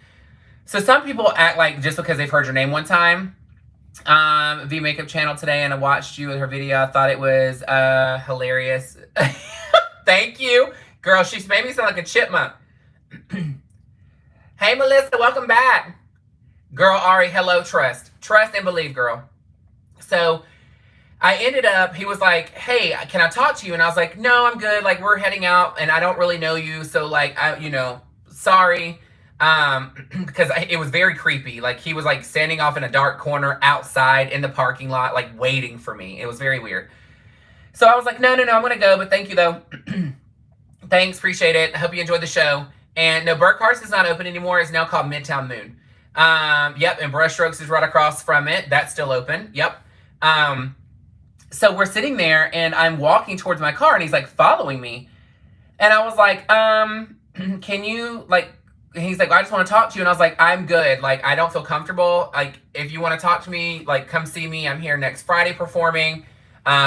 So some people act like just because they've heard your name one time, V Makeup channel today, and I watched you with her video. I thought it was hilarious. Thank you. Girl, she's made me sound like a chipmunk. Hey, Melissa, welcome back. Girl, Ari, hello, trust. Trust and believe, girl. So I ended up, he was like, hey, can I talk to you? And I was like, no, I'm good. Like, we're heading out, and I don't really know you. So, like, sorry. Because it was very creepy. Like, he was, like, standing off in a dark corner outside in the parking lot, like, waiting for me. It was very weird. So I was like, no, I'm going to go, but thank you, though. Thanks, appreciate it. I hope you enjoyed the show. And no, Burkhart's is not open anymore. It's now called Midtown Moon. Yep, and Brushstrokes is right across from it. That's still open. Yep. So we're sitting there, and I'm walking towards my car, and he's, like, following me. And I was like, can you, like, he's like, I just want to talk to you. And I was like, I'm good. Like, I don't feel comfortable. Like, if you want to talk to me, like, come see me. I'm here next Friday performing.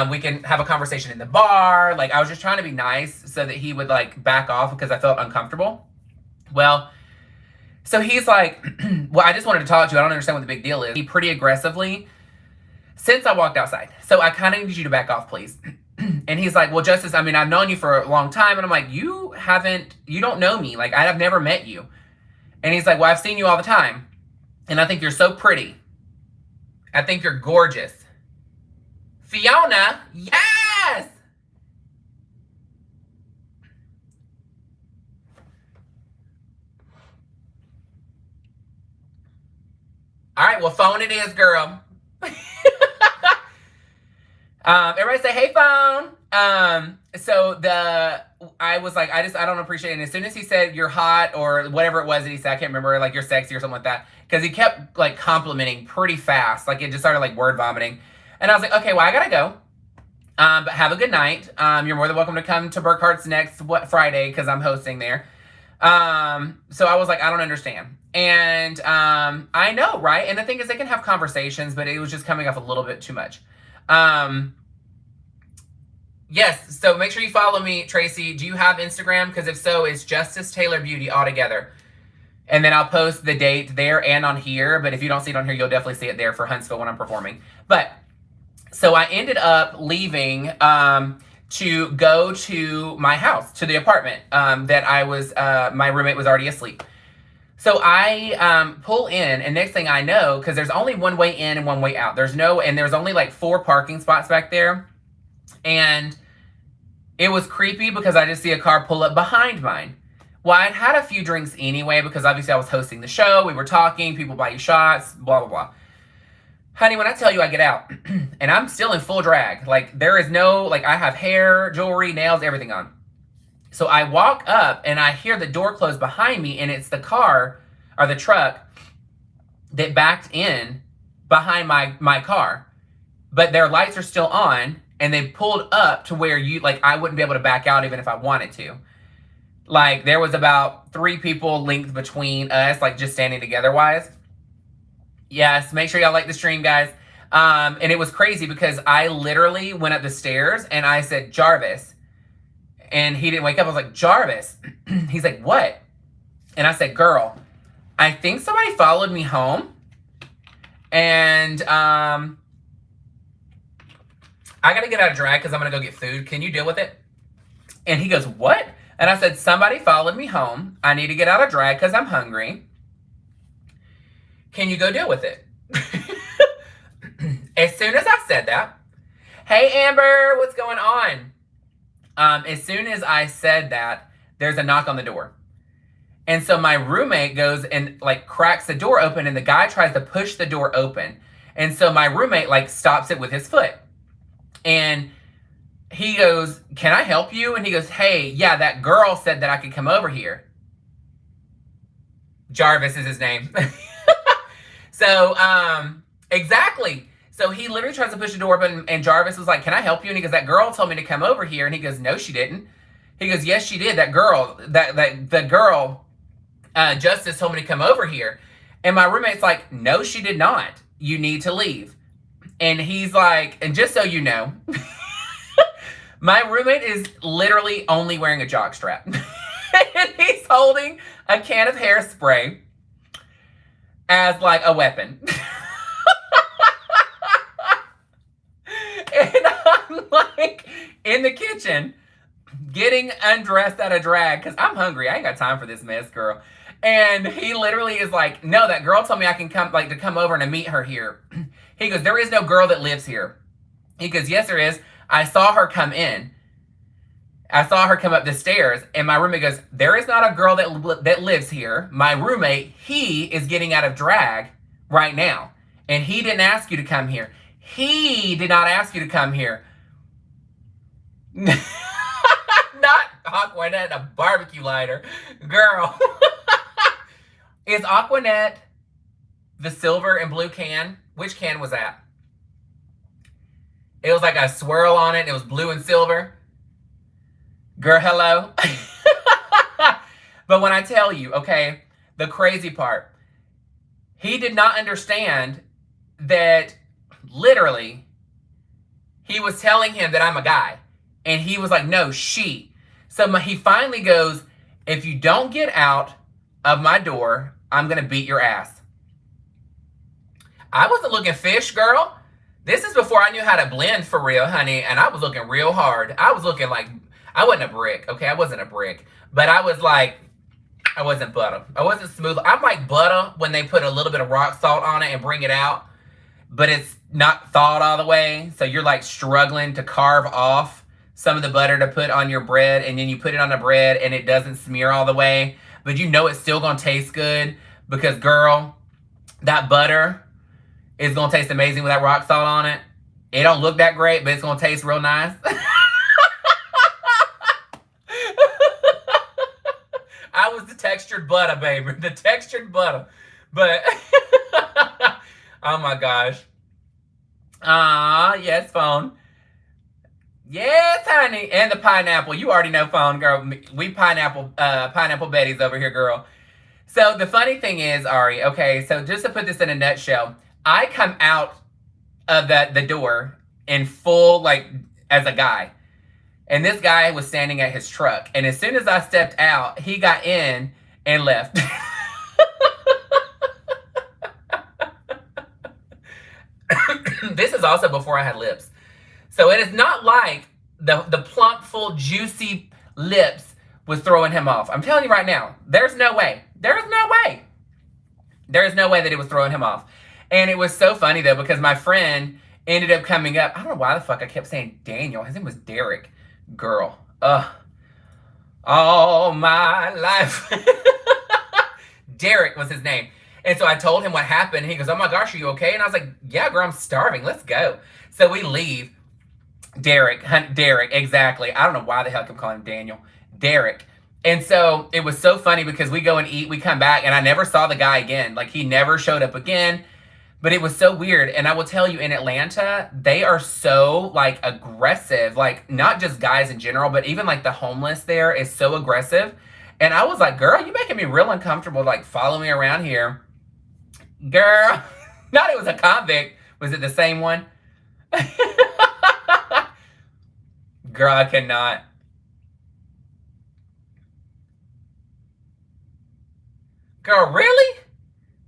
We can have a conversation in the bar. Like, I was just trying to be nice so that he would, like, back off because I felt uncomfortable. Well, so he's like, well, I just wanted to talk to you. I don't understand what the big deal is. He pretty aggressively, since I walked outside. So I kind of need you to back off, please. And he's like, well, Justice, I mean, I've known you for a long time. And I'm like, you don't know me. Like, I've never met you. And he's like, well, I've seen you all the time. And I think you're so pretty. I think you're gorgeous. Fiona, yes! All right, well, phone it is, girl. Everybody say, hey, phone. I was like, I don't appreciate it. And as soon as he said you're hot or whatever it was that he said, I can't remember, like you're sexy or something like that. Because he kept like complimenting pretty fast. Like it just started like word vomiting. And I was like, okay, well, I gotta go. But have a good night. You're more than welcome to come to Burkhart's next Friday because I'm hosting there. So I was like, I don't understand. And I know, right? And the thing is, they can have conversations, but it was just coming off a little bit too much. Yes, so make sure you follow me, Tracy. Do you have Instagram? Because if so, it's Justice Taylor Beauty altogether. And then I'll post the date there and on here. But if you don't see it on here, you'll definitely see it there for Huntsville when I'm performing. But so I ended up leaving to go to my house, to the apartment that I was, my roommate was already asleep. So I pull in, and next thing I know, because there's only one way in and one way out. There's only like 4 parking spots back there. And it was creepy because I just see a car pull up behind mine. Well, I'd had a few drinks anyway because obviously I was hosting the show. We were talking, people buy you shots, blah, blah, blah. Honey, when I tell you I get out, and I'm still in full drag. Like, there is no, like, I have hair, jewelry, nails, everything on. So I walk up, and I hear the door close behind me, and it's the car, or the truck, that backed in behind my car. But their lights are still on, and they pulled up to where I wouldn't be able to back out even if I wanted to. Like, there was about 3 people linked between us, like, just standing together-wise. Yes, make sure y'all like the stream, guys. And it was crazy because I literally went up the stairs, and I said, Jarvis. And he didn't wake up. I was like, Jarvis. He's like, what? And I said, girl, I think somebody followed me home. And I got to get out of drag because I'm going to go get food. Can you deal with it? And he goes, what? And I said, somebody followed me home. I need to get out of drag because I'm hungry. Can you go deal with it? As soon as I said that, hey, Amber, what's going on? As soon as I said that, there's a knock on the door. And so my roommate goes and like cracks the door open, and the guy tries to push the door open. And so my roommate like stops it with his foot. And he goes, can I help you? And he goes, hey, yeah, that girl said that I could come over here. Jarvis is his name. So, exactly. So he literally tries to push the door open, and Jarvis was like, can I help you? And he goes, that girl told me to come over here. And he goes, no, she didn't. He goes, yes, she did. That girl, the girl, Justice told me to come over here. And my roommate's like, no, she did not. You need to leave. And he's like, and just so you know, my roommate is literally only wearing a jockstrap. And he's holding a can of hairspray as like a weapon. like in the kitchen, getting undressed at a drag because I'm hungry. I ain't got time for this mess, girl. And he literally is like, no, that girl told me I can come, like, to come over and to meet her here. He goes, there is no girl that lives here. He goes, yes, there is. I saw her come in. I saw her come up the stairs, and my roommate goes, there is not a girl that lives here. My roommate, he is getting out of drag right now, and he didn't ask you to come here. He did not ask you to come here. Not Aquanet, a barbecue lighter. Girl. Is Aquanet the silver and blue can? Which can was that? It was like a swirl on it, and it was blue and silver. Girl, hello. But when I tell you, okay, the crazy part, he did not understand that literally he was telling him that I'm a guy. And he was like, no, she. So he finally goes, if you don't get out of my door, I'm going to beat your ass. I wasn't looking fish, girl. This is before I knew how to blend for real, honey. And I was looking real hard. I was looking like, I wasn't a brick, okay? I wasn't a brick. But I was like, I wasn't butter. I wasn't smooth. I'm like butter when they put a little bit of rock salt on it and bring it out. But it's not thawed all the way. So you're like struggling to carve off some of the butter to put on your bread. And then you put it on the bread and it doesn't smear all the way. But you know it's still going to taste good. Because, girl, that butter is going to taste amazing with that rock salt on it. It don't look that great, but it's going to taste real nice. I was the textured butter, baby. The textured butter. But, oh my gosh. Yes, phone. Yes, honey. And the pineapple. You already know, phone, girl. We pineapple Betty's over here, girl. So the funny thing is, Ari, okay, so just to put this in a nutshell, I come out of the door in full, like, as a guy. And this guy was standing at his truck. And as soon as I stepped out, he got in and left. This is also before I had lips. So it is not like the plump, full, juicy lips was throwing him off. I'm telling you right now, there's no way. There's no way. There's no way that it was throwing him off. And it was so funny, though, because my friend ended up coming up. I don't know why the fuck I kept saying Daniel. His name was Derek. Girl. All my life. Derek was his name. And so I told him what happened. And he goes, oh my gosh, are you okay? And I was like, yeah, girl, I'm starving. Let's go. So we leave. Derek, exactly. I don't know why the hell I kept calling him Daniel. Derek. And so it was so funny because we go and eat, we come back, and I never saw the guy again. Like, he never showed up again. But it was so weird. And I will tell you, in Atlanta, they are so, like, aggressive. Like, not just guys in general, but even, like, the homeless there is so aggressive. And I was like, girl, you making me real uncomfortable, like, follow me around here. Girl. Not it was a convict. Was it the same one? Girl, I cannot. Girl, really?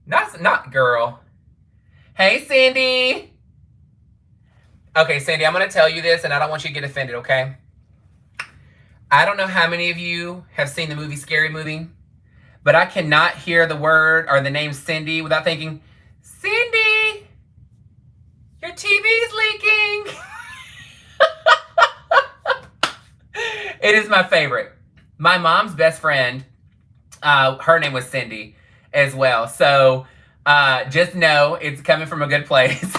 Not girl. Hey, Cindy. Okay, Cindy, I'm going to tell you this, and I don't want you to get offended, okay? I don't know how many of you have seen the movie Scary Movie, but I cannot hear the word or the name Cindy without thinking, Cindy, your TV's leaking. It is my favorite. My mom's best friend, her name was Cindy as well. So just know it's coming from a good place.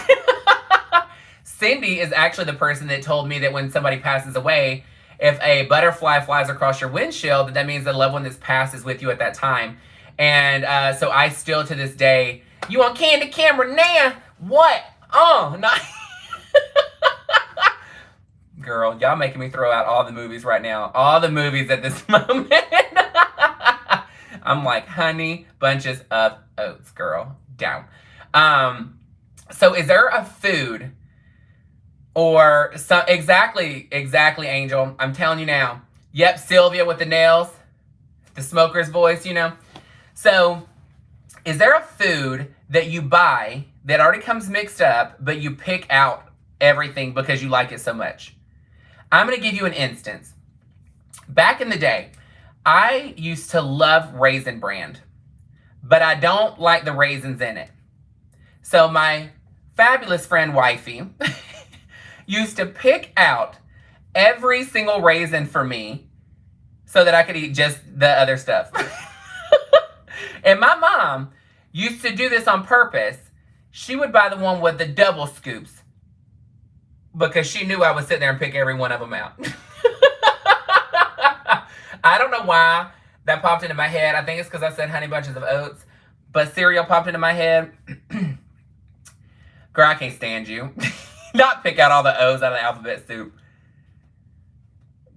Cindy is actually the person that told me that when somebody passes away, if a butterfly flies across your windshield, that means the loved one that's passed is with you at that time. And so I still, to this day, you on Candy Camera now? What? Oh, not. Girl, y'all making me throw out all the movies right now. All the movies at this moment. I'm like, honey, bunches of oats, girl. Down. So is there a food or some, exactly, Angel. I'm telling you now. Yep, Sylvia with the nails. The smoker's voice, you know. So is there a food that you buy that already comes mixed up, but you pick out everything because you like it so much? I'm going to give you an instance. Back in the day, I used to love Raisin Bran, but I don't like the raisins in it. So my fabulous friend Wifey used to pick out every single raisin for me so that I could eat just the other stuff. And my mom used to do this on purpose. She would buy the one with the double scoops because she knew I would sit there and pick every one of them out. I don't know why that popped into my head. I think it's because I said Honey Bunches of Oats, but cereal popped into my head. Girl, I can't stand you. Not pick out all the O's out of the alphabet soup.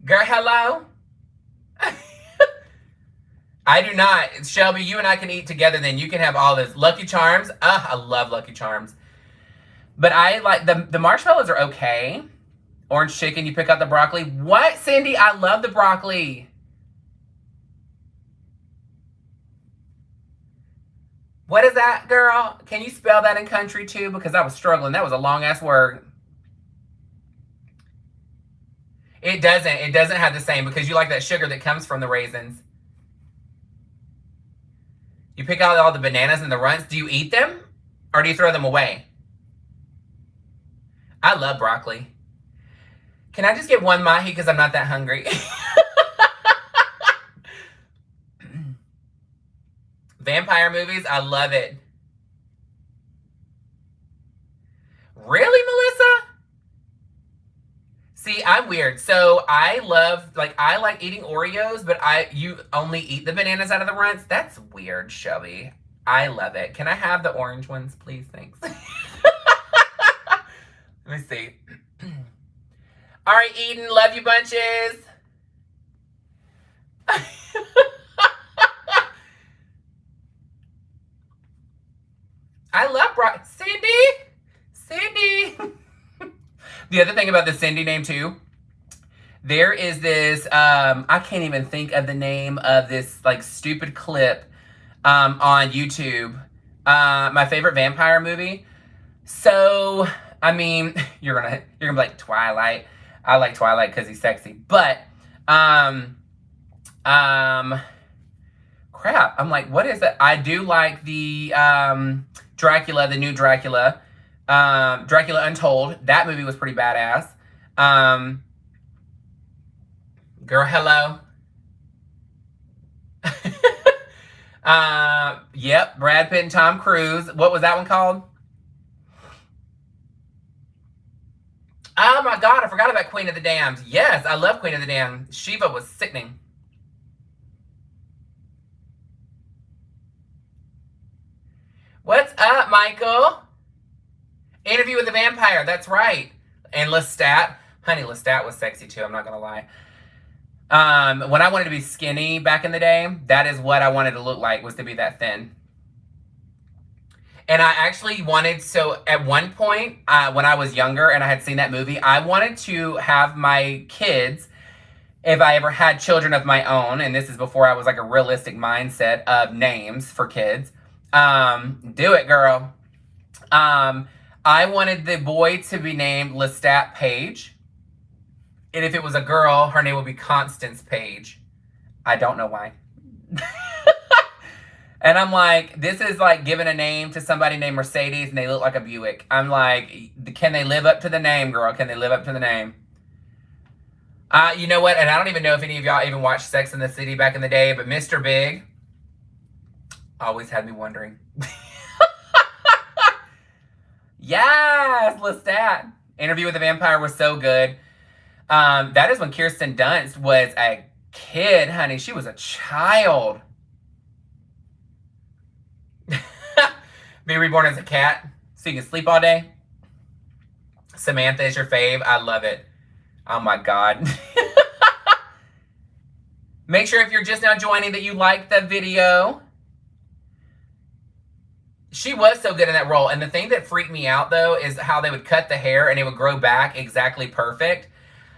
Girl, hello? I do not. Shelby, you and I can eat together then. You can have all this. Lucky Charms. I love Lucky Charms. But I like the marshmallows are okay. Orange chicken, you pick out the broccoli. What, Cindy? I love the broccoli. What is that, girl? Can you spell that in country too? Because I was struggling. That was a long ass word. It doesn't have the same because you like that sugar that comes from the raisins. You pick out all the bananas and the runts. Do you eat them or do you throw them away? I love broccoli. Can I just get one mahi because I'm not that hungry? Vampire movies, I love it. Really, Melissa? See, I'm weird. So I like eating Oreos, but you only eat the bananas out of the runts. That's weird, Shelby. I love it. Can I have the orange ones, please? Thanks. Let me see. All right, Eden, love you bunches. I love Cindy. The other thing about the Cindy name too, there is this, I can't even think of the name of this like stupid clip on YouTube. My favorite vampire movie. So, I mean, you're gonna be like Twilight. I like Twilight because he's sexy. But crap. I'm like, what is it? I do like the Dracula, the new Dracula. Dracula Untold. That movie was pretty badass. Girl, hello. Yep, Brad Pitt and Tom Cruise. What was that one called? Oh my God, I forgot about Queen of the Damned. Yes, I love Queen of the Damned. Shiva was sickening. What's up, Michael? Interview with the Vampire, that's right. And Lestat. Honey, Lestat was sexy too, I'm not gonna lie. When I wanted to be skinny back in the day, that is what I wanted to look like, was to be that thin. And I actually wanted, so at one point, when I was younger and I had seen that movie, I wanted to have my kids, if I ever had children of my own, and this is before I was like a realistic mindset of names for kids. Do it, girl. I wanted the boy to be named Lestat Page. And if it was a girl, her name would be Constance Page. I don't know why. And I'm like, this is like giving a name to somebody named Mercedes and they look like a Buick. I'm like, can they live up to the name, girl? Can they live up to the name? You know what? And I don't even know if any of y'all even watched Sex and the City back in the day, but Mr. Big always had me wondering. Yes, Lestat. Interview with the Vampire was so good. That is when Kirsten Dunst was a kid, honey. She was a child. Be reborn as a cat so you can sleep all day. Samantha is your fave. I love it. Oh my God. Make sure if you're just now joining that you like the video. She was so good in that role. And the thing that freaked me out, though, is how they would cut the hair and it would grow back exactly perfect.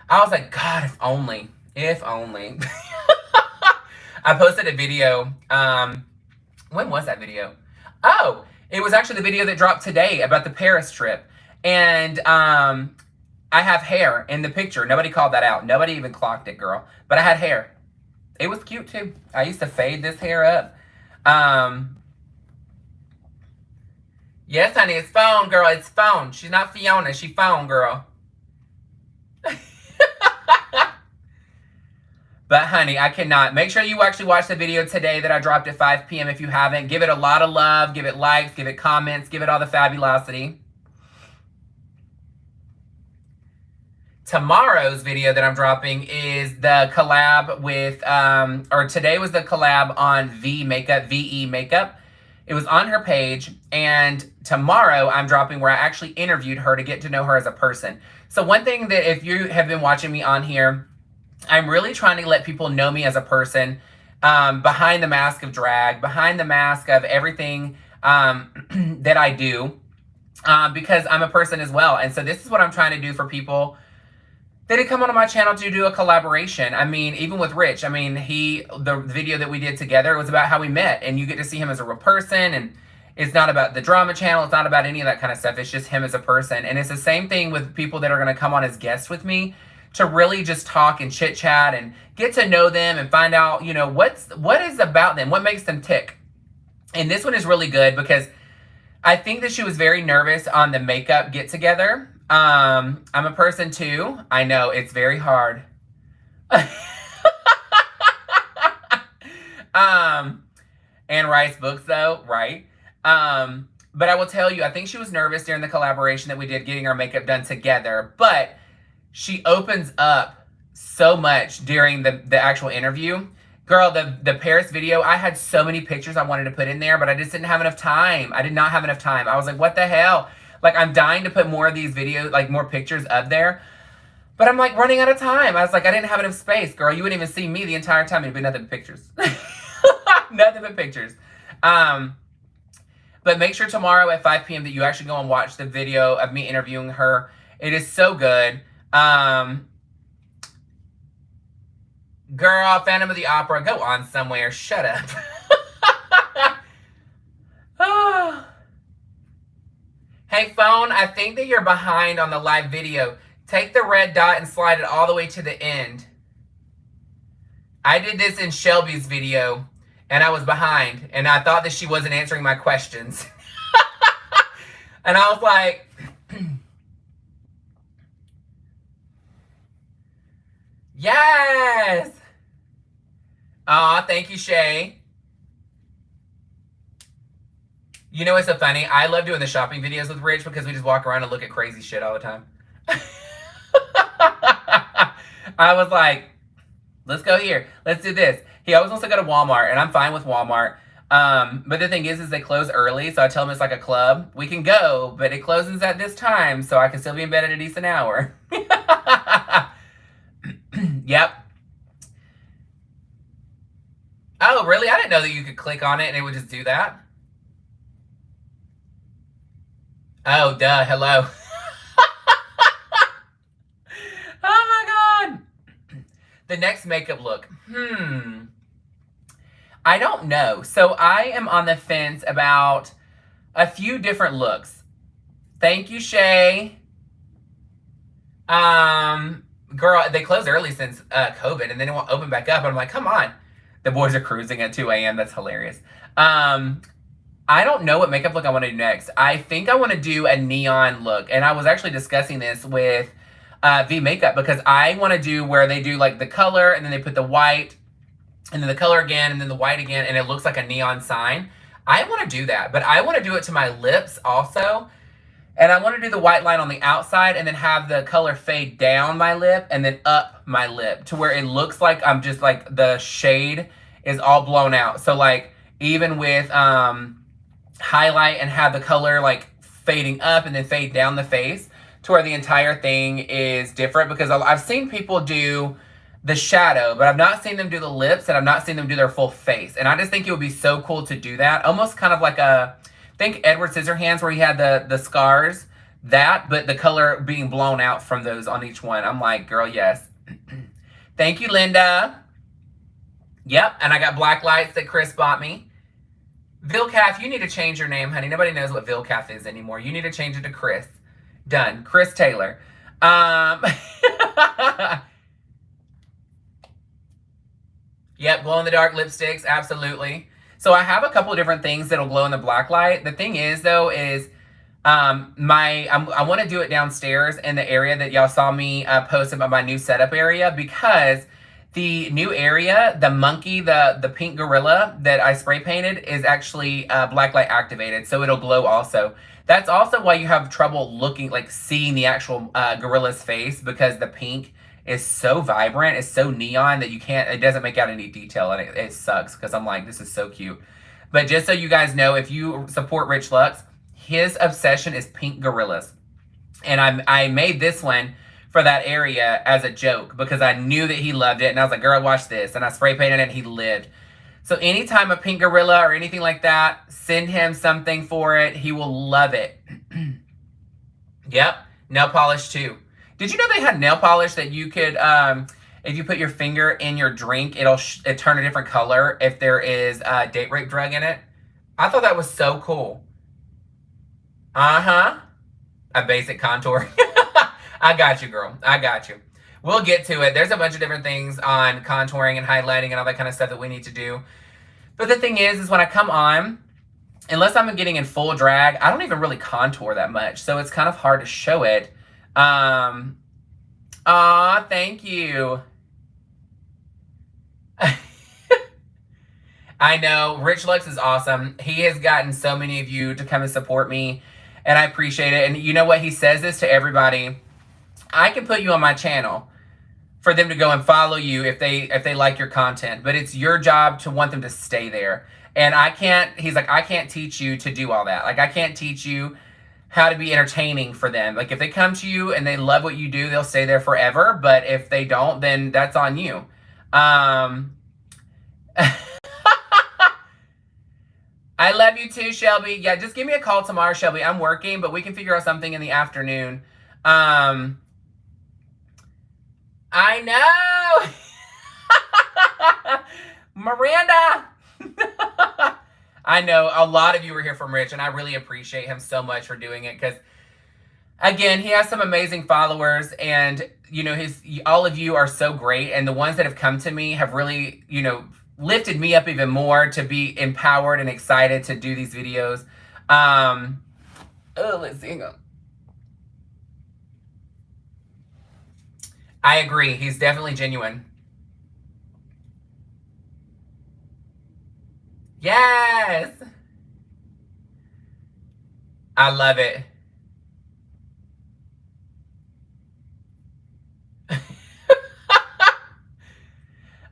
I was like, God, if only. If only. I posted a video. When was that video? Oh, it was actually the video that dropped today about the Paris trip. And I have hair in the picture. Nobody called that out. Nobody even clocked it, girl. But I had hair. It was cute too. I used to fade this hair up. Yes, honey, it's phone, girl. It's phone. She's not Fiona. She phone, girl. But honey, I cannot. Make sure you actually watch the video today that I dropped at 5 p.m. if you haven't. Give it a lot of love. Give it likes. Give it comments. Give it all the fabulosity. Tomorrow's video that I'm dropping is the collab with, or today was the collab on VE Makeup. It was on her page, and tomorrow I'm dropping where I actually interviewed her to get to know her as a person. So one thing that if you have been watching me on here, I'm really trying to let people know me as a person, behind the mask of drag, behind the mask of everything that I do, because I'm a person as well. And so this is what I'm trying to do for people that had come onto my channel to do a collaboration. I mean, even with Rich, I mean, the video that we did together was about how we met, and you get to see him as a real person, and it's not about the drama channel. It's not about any of that kind of stuff. It's just him as a person. And it's the same thing with people that are going to come on as guests with me, to really just talk and chit chat and get to know them and find out, you know, what is about them, what makes them tick. And this one is really good because I think that she was very nervous on the makeup get together. I'm a person too. I know it's very hard. Anne Rice books though, right? But I will tell you, I think she was nervous during the collaboration that we did getting our makeup done together, but she opens up so much during the actual interview. Girl, the Paris video, I had so many pictures I wanted to put in there, but I just didn't have enough time. I did not have enough time. I was like, what the hell? Like, I'm dying to put more of these videos, like more pictures up there. But I'm like running out of time. I was like, I didn't have enough space, girl. You wouldn't even see me the entire time. It'd be nothing but pictures. Nothing but pictures. But make sure tomorrow at 5 p.m. that you actually go and watch the video of me interviewing her. It is so good. Girl, Phantom of the Opera, go on somewhere. Shut up. Hey, phone, I think that you're behind on the live video. Take the red dot and slide it all the way to the end. I did this in Shelby's video, and I was behind, and I thought that she wasn't answering my questions. And I was like... Yes! Aw, thank you, Shay. You know what's so funny? I love doing the shopping videos with Rich because we just walk around and look at crazy shit all the time. I was like, let's go here. Let's do this. He always wants to go to Walmart, and I'm fine with Walmart. But the thing is they close early, so I tell him it's like a club. We can go, but it closes at this time, so I can still be in bed at a decent hour. Yep. Oh, really? I didn't know that you could click on it and it would just do that. Oh, duh. Hello. Oh, my God. The next makeup look. I don't know. So I am on the fence about a few different looks. Thank you, Shay. Girl, they closed early since COVID, and then it won't open back up. And I'm like, come on. The boys are cruising at 2 a.m. That's hilarious. I don't know what makeup look I want to do next. I think I want to do a neon look. And I was actually discussing this with V Makeup because I want to do where they do like the color, and then they put the white, and then the color again, and then the white again, and it looks like a neon sign. I want to do that, but I want to do it to my lips also. And I want to do the white line on the outside and then have the color fade down my lip and then up my lip to where it looks like I'm just like the shade is all blown out. So like even with highlight and have the color like fading up and then fade down the face to where the entire thing is different, because I've seen people do the shadow, but I've not seen them do the lips, and I've not seen them do their full face. And I just think it would be so cool to do that. Almost kind of like think Edward Scissorhands where he had the scars, but the color being blown out from those on each one. I'm like, girl, yes. Thank you, Linda. Yep, and I got black lights that Chris bought me. Vilcaf, you need to change your name, honey. Nobody knows what Vilcaf is anymore. You need to change it to Chris. Done. Chris Taylor. Yep, glow in the dark lipsticks, absolutely. So I have a couple of different things that'll glow in the black light. The thing is though is I want to do it downstairs in the area that y'all saw me post about my new setup area, because the new area, the monkey, the pink gorilla that I spray painted is actually black light activated, so it'll glow also. That's also why you have trouble looking, like seeing the actual gorilla's face, because the pink is so vibrant, it's so neon that you can't, it doesn't make out any detail, and it sucks because I'm like, this is so cute. But just so you guys know, if you support Rich Lux, his obsession is pink gorillas. And I made this one for that area as a joke because I knew that he loved it. And I was like, girl, watch this. And I spray painted it and he lived. So anytime a pink gorilla or anything like that, send him something for it. He will love it. Yep. Nail polish too. Did you know they had nail polish that you could, if you put your finger in your drink, it'll turn a different color if there is a date rape drug in it? I thought that was so cool. Uh-huh. A basic contour. I got you, girl. I got you. We'll get to it. There's a bunch of different things on contouring and highlighting and all that kind of stuff that we need to do. But the thing is when I come on, unless I'm getting in full drag, I don't even really contour that much. So it's kind of hard to show it. Aw, thank you. I know. Rich Lux is awesome. He has gotten so many of you to come and support me, and I appreciate it. And you know what? He says this to everybody. I can put you on my channel for them to go and follow you if they like your content, but it's your job to want them to stay there. And I can't, he's like, I can't teach you to do all that. Like, I can't teach you how to be entertaining for them. Like, if they come to you and they love what you do, they'll stay there forever. But if they don't, then that's on you. I love you too, Shelby. Yeah, just give me a call tomorrow, Shelby. I'm working, but we can figure out something in the afternoon. I know. Miranda. I know a lot of you were here from Rich, and I really appreciate him so much for doing it, because again, he has some amazing followers, and you know, all of you are so great, and the ones that have come to me have really, you know, lifted me up even more to be empowered and excited to do these videos. Oh, let's see. I agree. He's definitely genuine. Yes. I love it.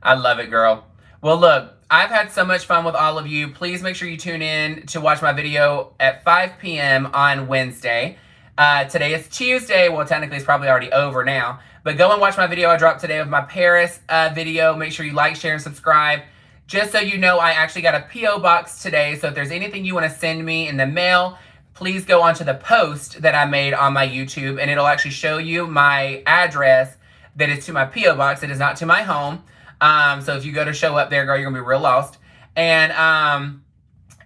I love it, girl. Well, look, I've had so much fun with all of you. Please make sure you tune in to watch my video at 5 p.m. on Wednesday. Today is Tuesday. Well, technically it's probably already over now. But go and watch my video I dropped today of my Paris video. Make sure you like, share, and subscribe. Just so you know, I actually got a P.O. box today. So if there's anything you want to send me in the mail, please go onto the post that I made on my YouTube, and it'll actually show you my address that is to my P.O. box. It is not to my home. So if you go to show up there, girl, you're gonna be real lost. And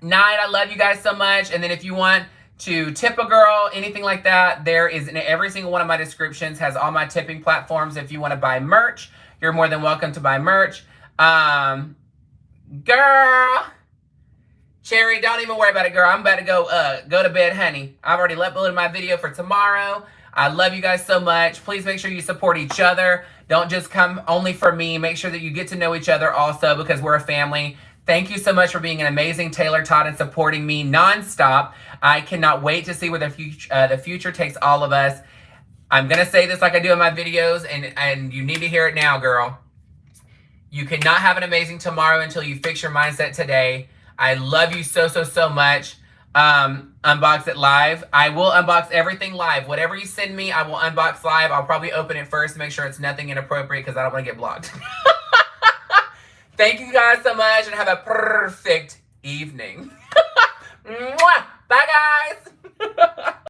Night, I love you guys so much. And then if you want to tip a girl, anything like that, there is in every single one of my descriptions has all my tipping platforms. If you want to buy merch, you're more than welcome to buy merch. Girl, Cherry, don't even worry about it, girl. I'm about to go to bed, honey. I've already uploaded my video for tomorrow. I love you guys so much. Please make sure you support each other. Don't just come only for me. Make sure that you get to know each other also, because we're a family. Thank you so much for being an amazing Taylor-totz and supporting me nonstop. I cannot wait to see where the future takes all of us. I'm going to say this like I do in my videos, and you need to hear it now, girl. You cannot have an amazing tomorrow until you fix your mindset today. I love you so, so, so much. Unbox it live. I will unbox everything live. Whatever you send me, I will unbox live. I'll probably open it first to make sure it's nothing inappropriate, because I don't want to get blocked. Thank you guys so much, and have a perfect evening. Mwah! Bye, guys.